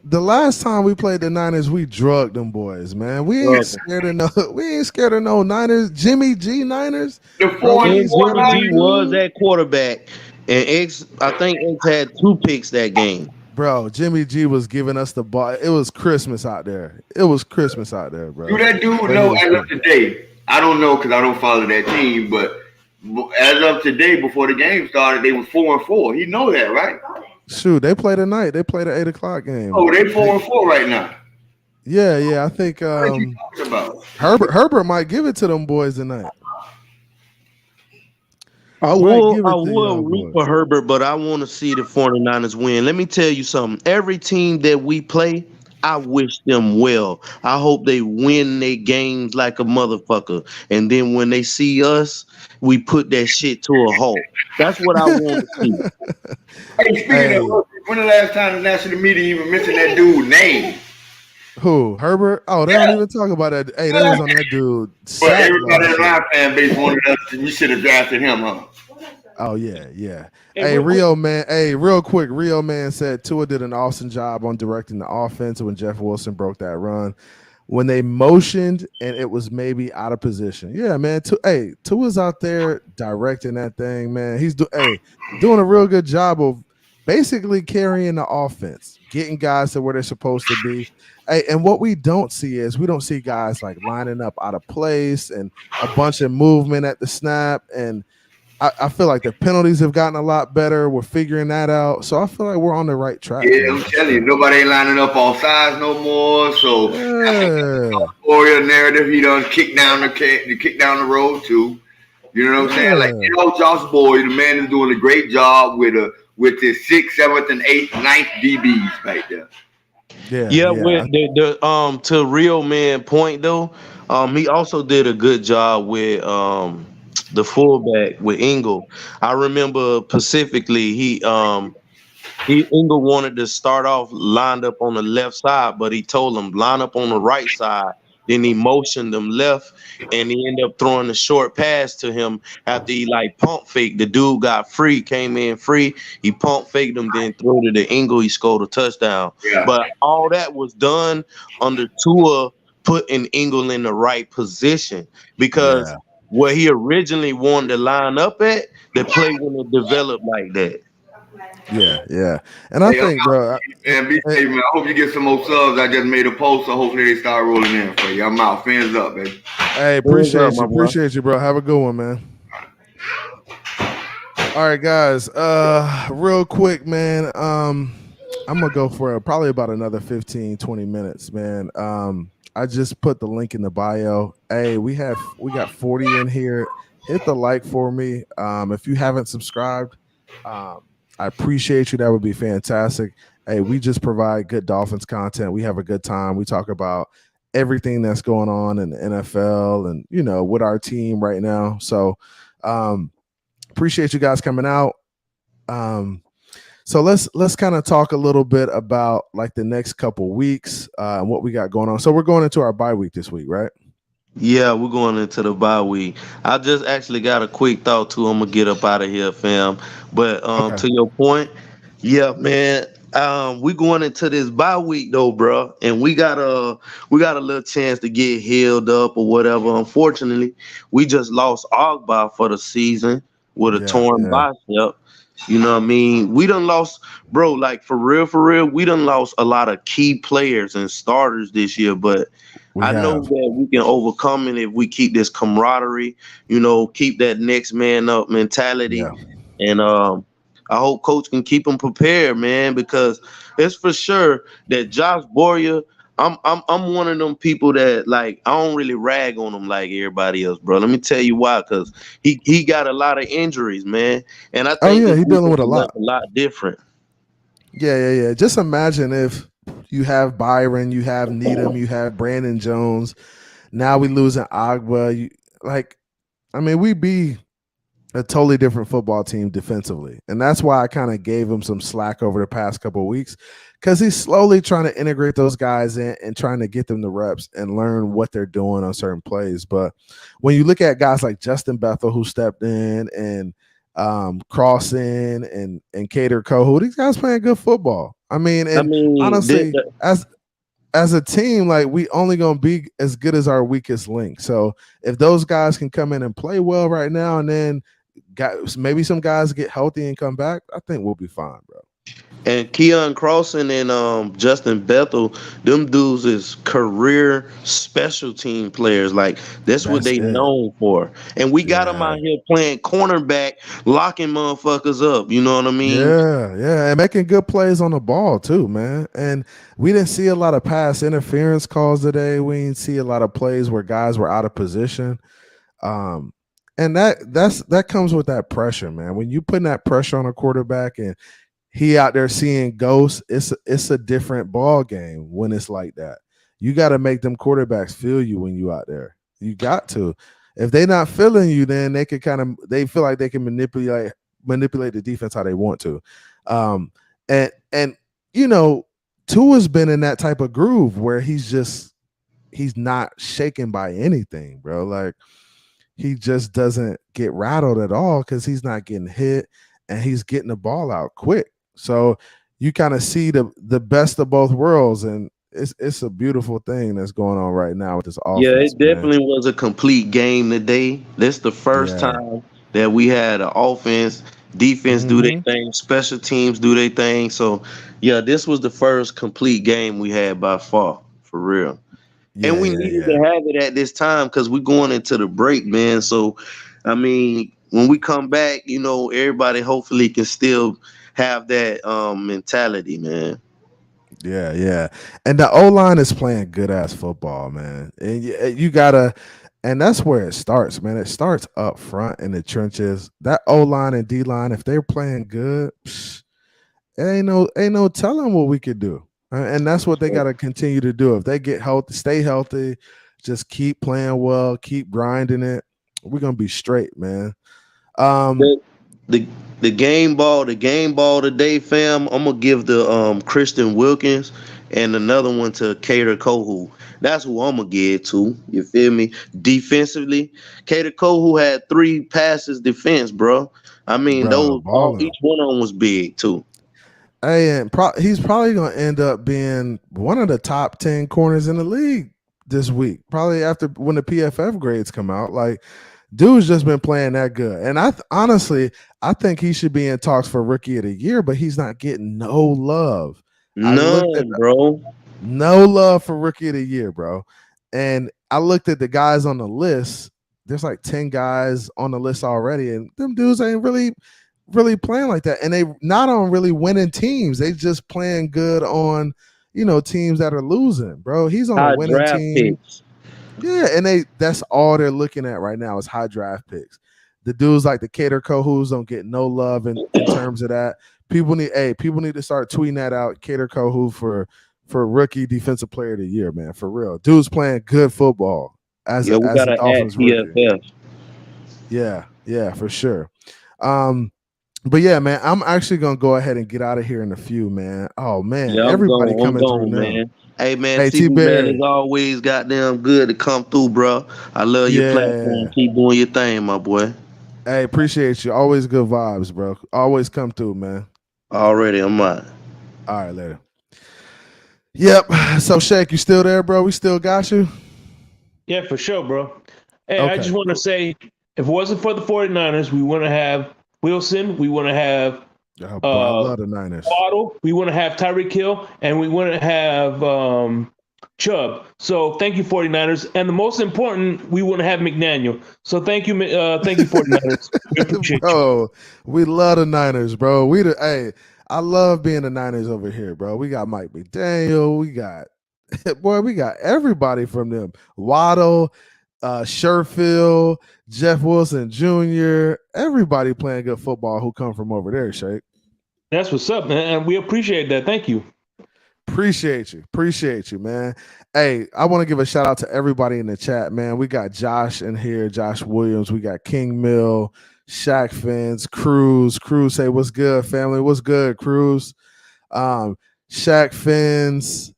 Speaker 2: The last time we played the Niners, we drugged them boys, man. We ain't scared of no Niners. Jimmy G Niners.
Speaker 6: The 4-4
Speaker 11: Jimmy G was that quarterback, and I think X had 2 picks that game.
Speaker 2: Bro, Jimmy G was giving us the ball. It was Christmas out there. Bro.
Speaker 6: Do that dude know as of today? I don't know because I don't follow that team, but as of today, before the game started, they were 4-4. He know that, right?
Speaker 2: Shoot, they played tonight. They played an 8:00 game.
Speaker 6: Oh, they 4-4 right now.
Speaker 2: Yeah. I think
Speaker 6: what are you talking about?
Speaker 2: Herbert might give it to them boys tonight.
Speaker 11: I will root for Herbert, but I want to see the 49ers win. Let me tell you something. Every team that we play, I wish them well. I hope they win their games like a motherfucker. And then when they see us, we put that shit to a halt. That's what I want to see.
Speaker 6: Hey, speaking of, when the last time the national media even mentioned that dude's name?
Speaker 2: Who? Herbert? Oh, they don't even talk about that. Hey, that was on that dude.
Speaker 6: But everybody in our fan base wanted us to, you should have drafted him, huh?
Speaker 2: Oh, yeah. Hey, Rio Man. Hey, real quick, Rio Man said Tua did an awesome job on directing the offense when Jeff Wilson broke that run. When they motioned and it was maybe out of position. Yeah, man. Tua's out there directing that thing, man. He's doing a real good job of basically carrying the offense, getting guys to where they're supposed to be. Hey, and what we don't see is we don't see guys like lining up out of place and a bunch of movement at the snap. And I feel like the penalties have gotten a lot better. We're figuring that out. So I feel like we're on the right track.
Speaker 6: Yeah, I'm telling you, nobody ain't lining up all sides no more. So Warrior narrative, he done kick down the road too. You know what I'm saying? Like, Josh Boyd, the man is doing a great job with his 6th, 7th, and 8th, 9th DBs right there.
Speaker 11: Yeah. With the to Real Man point though, he also did a good job with the fullback with Ingle. I remember specifically Ingle wanted to start off lined up on the left side, but he told him line up on the right side. Then he motioned them left, and he ended up throwing the short pass to him after he pump faked. The dude got free, came in free. He pump faked him, then threw to the Ingle. He scored a touchdown. Yeah. But all that was done under Tua putting Ingle in the right position because where he originally wanted to line up at, the play wouldn't develop like that.
Speaker 2: Yeah. And I think, bro.
Speaker 6: And be safe, man. I hope you get some more subs. I just made a post, so hopefully they start rolling in for you. I'm out. Fins up, baby.
Speaker 2: Hey, appreciate you, bro. Have a good one, man. All right, guys. Real quick, man. I'm gonna go for probably about another 15, 20 minutes, man. I just put the link in the bio. Hey, we got 40 in here. Hit the like for me. If you haven't subscribed, I appreciate you. That would be fantastic. Hey, we just provide good Dolphins content. We have a good time. We talk about everything that's going on in the NFL and, with our team right now. So appreciate you guys coming out. So let's kind of talk a little bit about like the next couple weeks and what we got going on. So we're going into our bye week this week, right?
Speaker 11: Yeah, we're going into the bye week. I just actually got a quick thought too. I'm gonna get up out of here, fam. But to your point, yeah, man. We going into this bye week though, bro, and we got a little chance to get healed up or whatever. Unfortunately, we just lost Ogba for the season with a torn bicep. You know what I mean? We done lost, bro, like for real, we done lost a lot of key players and starters this year, but I know that we can overcome it if we keep this camaraderie, keep that next man up mentality. Yeah. And I hope coach can keep them prepared, man, because it's for sure that Josh Boyer, I'm one of them people that I don't really rag on him like everybody else, bro. Let me tell you why, because he got a lot of injuries, man. And I think
Speaker 2: he's dealing with a lot
Speaker 11: different.
Speaker 2: Yeah. Just imagine if you have Byron, you have Needham, you have Brandon Jones. Now we losing Agba. We'd be a totally different football team defensively. And that's why I kind of gave him some slack over the past couple of weeks, because he's slowly trying to integrate those guys in and trying to get them the reps and learn what they're doing on certain plays. But when you look at guys like Justin Bethel, who stepped in, and Crossan and Cater Kohu, these guys playing good football. I mean, honestly, as a team, like, we only gonna be as good as our weakest link. So if those guys can come in and play well right now, and then maybe some guys get healthy and come back, I think we'll be fine, bro.
Speaker 11: And Keon Crossan and Justin Bethel, them dudes is career special team players. Like, that's what they known for. And we got them out here playing cornerback, locking motherfuckers up. You know what I mean?
Speaker 2: Yeah, and making good plays on the ball too, man. And we didn't see a lot of pass interference calls today. We didn't see a lot of plays where guys were out of position. And that comes with that pressure, man. When you putting that pressure on a quarterback and he out there seeing ghosts, it's a different ball game when it's like that. You got to make them quarterbacks feel you when you out there. You got to. If they're not feeling you, then they feel like they can manipulate the defense how they want to. And you know, Tua's been in that type of groove where he's not shaken by anything, bro. Like, he just doesn't get rattled at all because he's not getting hit and he's getting the ball out quick. So you kind of see the best of both worlds, and it's a beautiful thing that's going on right now with this offense.
Speaker 11: Yeah, it definitely was a complete game today. This the first time that we had an offense, defense do their thing, special teams do their thing. So yeah, this was the first complete game we had by far, for real. And we needed to have it at this time because we're going into the break, man. So I mean, when we come back, you know, everybody hopefully can still have that mentality, man.
Speaker 2: Yeah. And the O-line is playing good ass football, man. And you gotta, and that's where it starts, man. It starts up front in the trenches. That O-line and D-line, if they're playing good, ain't no telling what we could do. And that's what they got to continue to do. If they get healthy, stay healthy, just keep playing well, keep grinding it, we're gonna be straight, man.
Speaker 11: The game ball today, fam. I'm gonna give the Christian Wilkins and another one to Cater Kohu. That's who I'm gonna give to. You feel me? Defensively, Cater Kohu had 3 passes defense, bro. I mean, each one of them was big too.
Speaker 2: Hey, and he's probably gonna end up being one of the top 10 corners in the league this week. Probably after when the PFF grades come out, like. Dude's just been playing that good. And honestly, I think he should be in talks for Rookie of the Year, but he's not getting no love.
Speaker 11: Bro.
Speaker 2: No love for Rookie of the Year, bro. And I looked at the guys on the list. There's like 10 guys on the list already, and them dudes ain't really playing like that. And they not on really winning teams. They just playing good on, teams that are losing, bro. He's on a winning team. Picks. Yeah, and that's all they're looking at right now is high draft picks. The dudes like the Cater Kohus don't get no love in terms of that. People need to start tweeting that out. Cater Kohu for rookie defensive player of the year, man. For real. Dude's playing good football as an Dolphins rookie. Yeah, for sure. But yeah, man, I'm actually gonna go ahead and get out of here in a few, man. Oh man, everybody coming through now.
Speaker 11: Man. Hey man, man, it's always goddamn good to come through, bro. I love your platform. Keep doing your thing, my boy.
Speaker 2: Hey, appreciate you. Always good vibes, bro. Always come through, man.
Speaker 11: Already, I'm on.
Speaker 2: All right, later. Yep. So Shake, you still there, bro? We still got you?
Speaker 8: Yeah, for sure, bro. Hey, okay, I just want to say, if it wasn't for the 49ers, we want to have Wilson. We want to have
Speaker 2: I love the Niners.
Speaker 8: Waddle. We want to have Tyreek Hill, and we want to have Chubb. So thank you, 49ers. And the most important, we want to have McDaniel. So thank you 49ers. We appreciate
Speaker 2: you. We love the Niners, bro. I love being the Niners over here, bro. We got Mike McDaniel. We got everybody from them. Waddle, Sherfield, Jeff Wilson Jr., everybody playing good football who come from over there, Shake.
Speaker 8: That's what's up, man. And we appreciate that. Thank you.
Speaker 2: Appreciate you, man. Hey, I want to give a shout out to everybody in the chat, man. We got Josh in here, Josh Williams. We got King Mill, Shaq Phins, Cruz say what's good, family. What's good, Cruz? Shaq Phins.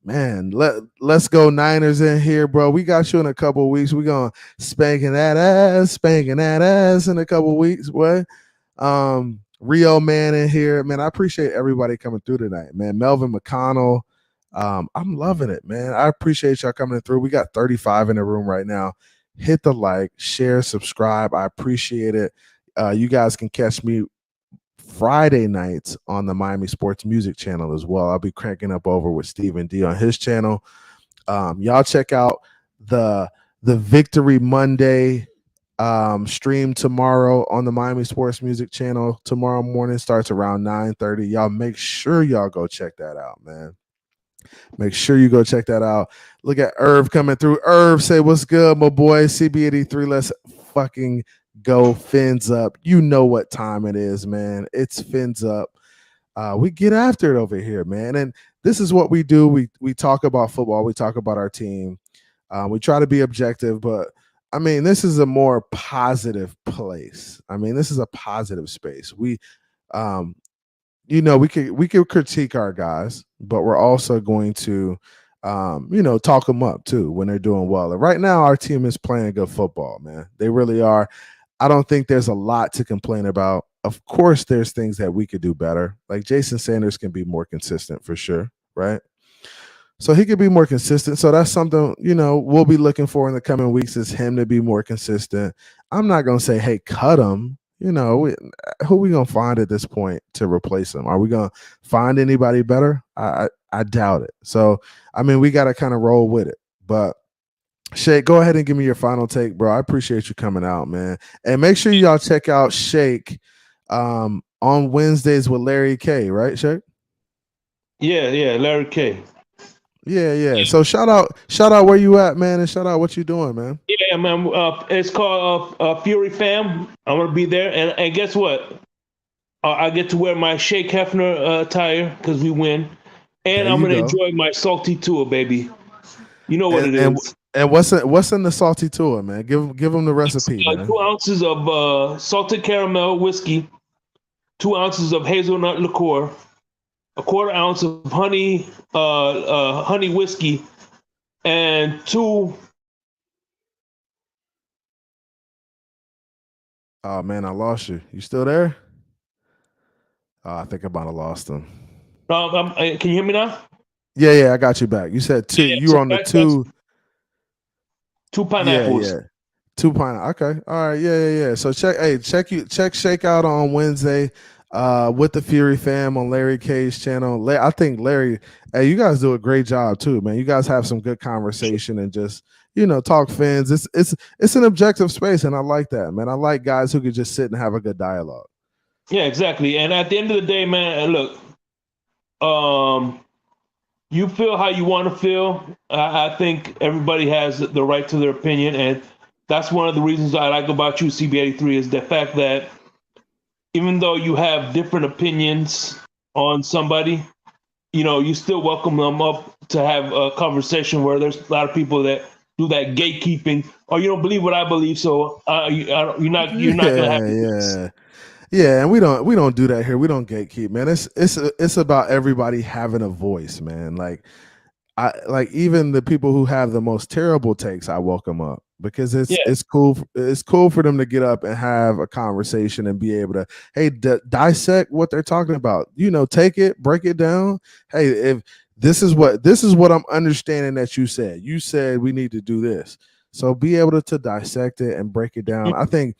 Speaker 2: Man, let's go Niners in here, bro. We got you in a couple weeks. We're gonna spanking that ass in a couple weeks, boy. Rio man in here, man. I appreciate everybody coming through tonight, man. Melvin McConnell. I'm loving it, man. I appreciate y'all coming through. We got 35 in the room right now. Hit the like, share, subscribe. I appreciate it. You guys can catch me Friday nights on the Miami Sports Music channel as well. I'll be cranking up over with Stephen D on his channel. Y'all check out the Victory Monday stream tomorrow on the Miami Sports Music channel. Tomorrow morning starts around 9:30. Y'all make sure y'all go check that out, man. Make sure you go check that out. Look at Irv coming through. Irv, say what's good, my boy. CB83, let's fucking go. Fins up. You know what time it is, man. It's Fins up. We get after it over here, man. And this is what we do. We talk about football. We talk about our team. We try to be objective, but I mean, this is a more positive place. I mean, this is a positive space. We we could critique our guys, but we're also going to talk them up too when they're doing well. And right now our team is playing good football, man. They really are. I don't think there's a lot to complain about. Of course there's things that we could do better. Like Jason Sanders can be more consistent for sure, right? So he could be more consistent. So that's something, we'll be looking for in the coming weeks, is him to be more consistent. I'm not going to say, hey, cut him. Who are we going to find at this point to replace him? Are we going to find anybody better? I doubt it. So, I mean, we got to kind of roll with it. But Shake, go ahead and give me your final take, bro. I appreciate you coming out, man. And make sure y'all check out Shake on Wednesdays with Larry K, right, Shake?
Speaker 8: Yeah, Larry K.
Speaker 2: Yeah. So shout out where you at, man, and shout out what you doing, man.
Speaker 8: Yeah, man. It's called Fury Fam. I'm gonna be there, and guess what? I get to wear my Shake Hefner attire because we win, and I'm gonna enjoy my salty tour, baby. You know what it is.
Speaker 2: And what's in the salty tour, man? Give them the recipe, man.
Speaker 8: 2 ounces of salted caramel whiskey, 2 ounces of hazelnut liqueur, a 1/4 ounce of honey whiskey, and 2.
Speaker 2: Oh man, I lost you. You still there? Oh, I think I might have lost him.
Speaker 8: Can you hear me now?
Speaker 2: Yeah, I got you back. You said 2. You were on the 2.
Speaker 8: 2 pineapples.
Speaker 2: Yeah. 2 pineapples. Okay. All right. Yeah. So check Shake out on Wednesday with the Fury Fam on Larry K's channel. I think Larry, hey, you guys do a great job too, man. You guys have some good conversation and just talk Fins. It's an objective space, and I like that, man. I like guys who could just sit and have a good dialogue.
Speaker 8: Yeah, exactly. And at the end of the day, man, look, you feel how you want to feel. I think everybody has the right to their opinion, and that's one of the reasons I like about you, CB83, is the fact that even though you have different opinions on somebody, you still welcome them up to have a conversation where there's a lot of people that do that gatekeeping. Or you don't believe what I believe, so you're not gonna have this.
Speaker 2: Yeah, and we don't do that here. We don't gatekeep, man. It's about everybody having a voice, man. Like even the people who have the most terrible takes, I welcome up, because it's cool. It's cool for them to get up and have a conversation and be able to dissect what they're talking about. Take it, break it down. Hey, if this is what I'm understanding that you said. You said we need to do this. So be able to dissect it and break it down. I think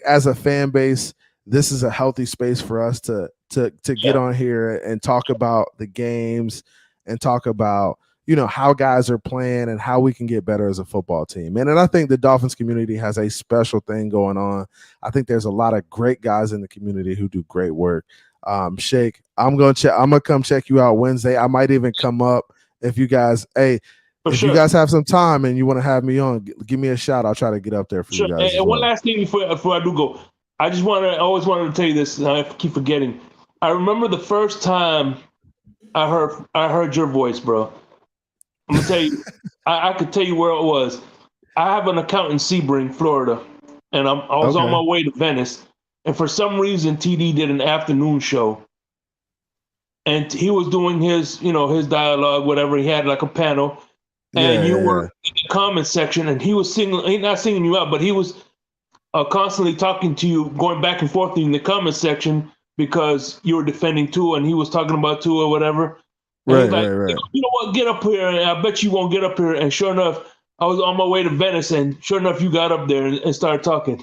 Speaker 2: as a fan base, this is a healthy space for us to get on here and talk about the games and talk about how guys are playing and how we can get better as a football team. And I think the Dolphins community has a special thing going on. I think there's a lot of great guys in the community who do great work. Shake, I'm gonna come check you out Wednesday. I might even come up if you guys you guys have some time and you want to have me on, give me a shout. I'll try to get up there for you guys.
Speaker 8: And one last thing before I do go, I always wanted to tell you this, and I keep forgetting. I remember the first time I heard your voice, bro. I'm gonna tell you, I could tell you where it was. I have an account in Sebring, Florida, and I was on my way to Venice, and for some reason TD did an afternoon show, and he was doing his his dialogue, whatever. He had like a panel, and you were in the comment section, and he was singing. He not singing you out, but he was constantly talking to you, going back and forth in the comment section because you were defending Tua, and he was talking about Tua or whatever. And he's like, you know what, get up here, and I bet you won't get up here. And sure enough, I was on my way to Venice, and sure enough, you got up there and started talking.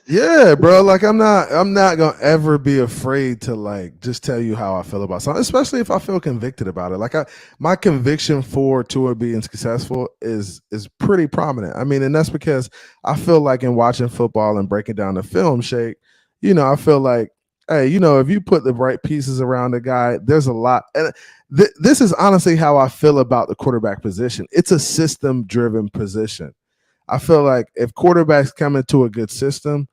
Speaker 2: Yeah, bro. Like I'm not gonna ever be afraid to like just tell you how I feel about something, especially if I feel convicted about it. Like my conviction for Tua being successful is pretty prominent. I mean, and that's because I feel like in watching football and breaking down the film, Shake, I feel like, hey, if you put the right pieces around the guy, there's a lot. And this is honestly how I feel about the quarterback position. It's a system-driven position. I feel like if quarterbacks come into a good system,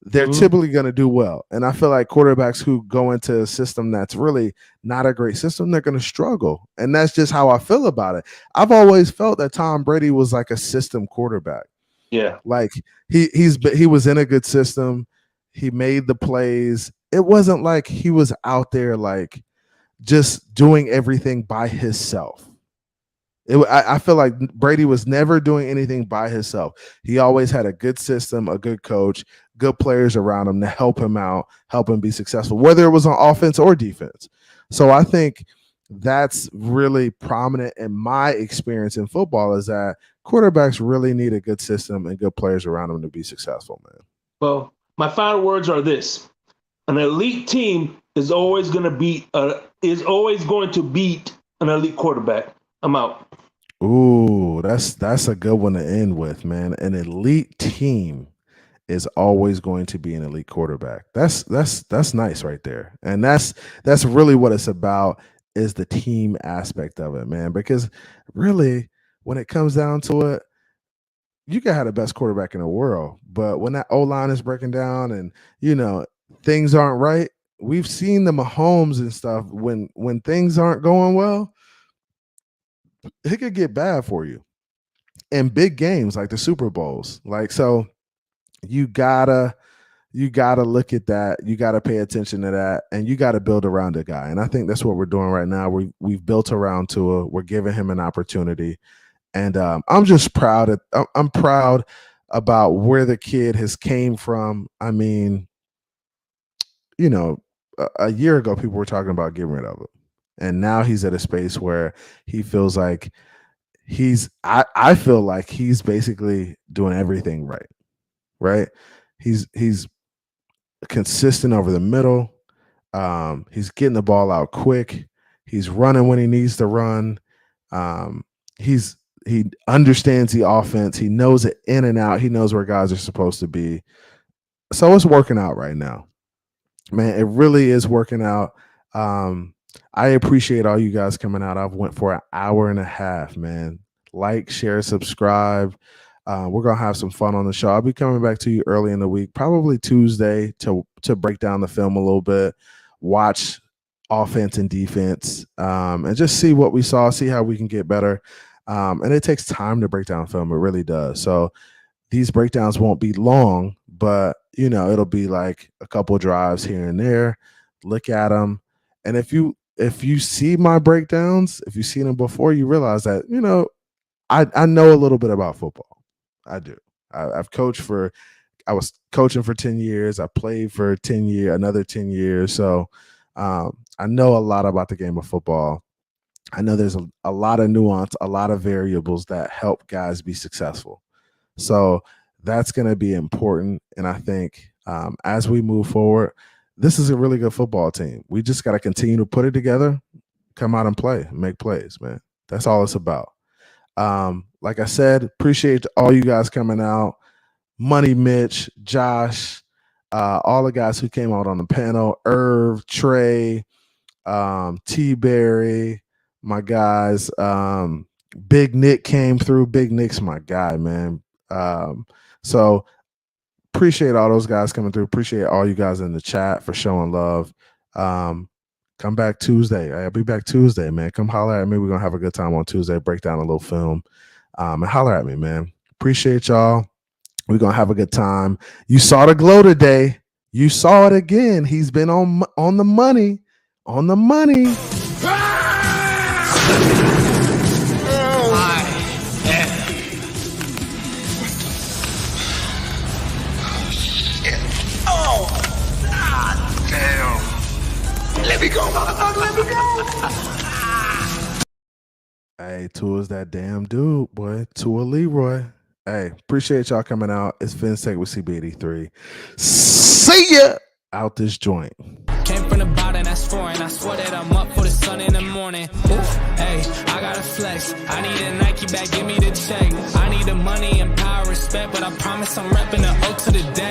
Speaker 2: they're typically going to do well. And I feel like quarterbacks who go into a system that's really not a great system, they're going to struggle. And that's just how I feel about it. I've always felt that Tom Brady was like a system quarterback.
Speaker 8: Yeah.
Speaker 2: Like he was in a good system. He made the plays. It wasn't like he was out there like just doing everything by himself. I feel like Brady was never doing anything by himself. He always had a good system, a good coach, good players around him to help him out, help him be successful, whether it was on offense or defense. So I think that's really prominent in my experience in football, is that quarterbacks really need a good system and good players around them to be successful, man.
Speaker 8: Well, my final words are this: an elite team is always going to beat an elite quarterback. I'm out.
Speaker 2: Ooh, that's a good one to end with, man. An elite team is always going to be an elite quarterback. That's nice right there. And that's really what it's about, is the team aspect of it, man. Because really, when it comes down to it, you can have the best quarterback in the world, but when that O-line is breaking down and things aren't right, we've seen the Mahomes and stuff, when things aren't going well, it could get bad for you in big games like the Super Bowls. Like, so you gotta look at that. You gotta pay attention to that, and you gotta build around a guy. And I think that's what we're doing right now. We've built around Tua. We're giving him an opportunity, and I'm just proud. I'm proud about where the kid has came from. I mean, a year ago, people were talking about getting rid of him, and now he's at a space where he feels like I feel like he's basically doing everything right. He's consistent over the middle. He's getting the ball out quick. He's running when he needs to run. He understands the offense. He knows it in and out. He knows where guys are supposed to be. So it's working out right now, man. It really is working out. I appreciate all you guys coming out. I've went for an hour and a half, man. Like, share, subscribe. We're gonna have some fun on the show. I'll be coming back to you early in the week, probably Tuesday, to break down the film a little bit, watch offense and defense, and just see what we saw, see how we can get better. And it takes time to break down film. It really does. So these breakdowns won't be long, but it'll be like a couple drives here and there. Look at them, and if you see my breakdowns, if you've seen them before, you realize that I know a little bit about football. I do. I've coached I was coaching for 10 years. I played for 10 years, another 10 years. So I know a lot about the game of football. I know there's a lot of nuance, a lot of variables that help guys be successful. So that's going to be important. And I think as we move forward, this is a really good football team. We just got to continue to put it together, come out and play, make plays, man. That's all it's about. Like I said, appreciate all you guys coming out. Money Mitch, Josh, all the guys who came out on the panel, Irv, Trey, T-Berry, my guys. Big Nick came through. Big Nick's my guy, man. So appreciate all those guys coming through. Appreciate all you guys in the chat for showing love. Come back Tuesday. I'll be back Tuesday, man. Come holler at me. We're going to have a good time on Tuesday. Break down a little film. And holler at me, man. Appreciate y'all. We're going to have a good time. You saw the glow today. You saw it again. He's been on the money. On the money.
Speaker 4: Let me go, motherfucker. Let me go.
Speaker 2: Hey, Tua's that damn dude, boy. Tua Leroy. Hey, appreciate y'all coming out. It's Phins with CB83. See ya out this joint.
Speaker 1: Came from the bottom, that's foreign. I swear that I'm up for the sun in the morning. Oof, hey, I gotta flex. I need a Nike bag, give me the check. I need the money and power, respect, but I promise I'm repping the O to the death.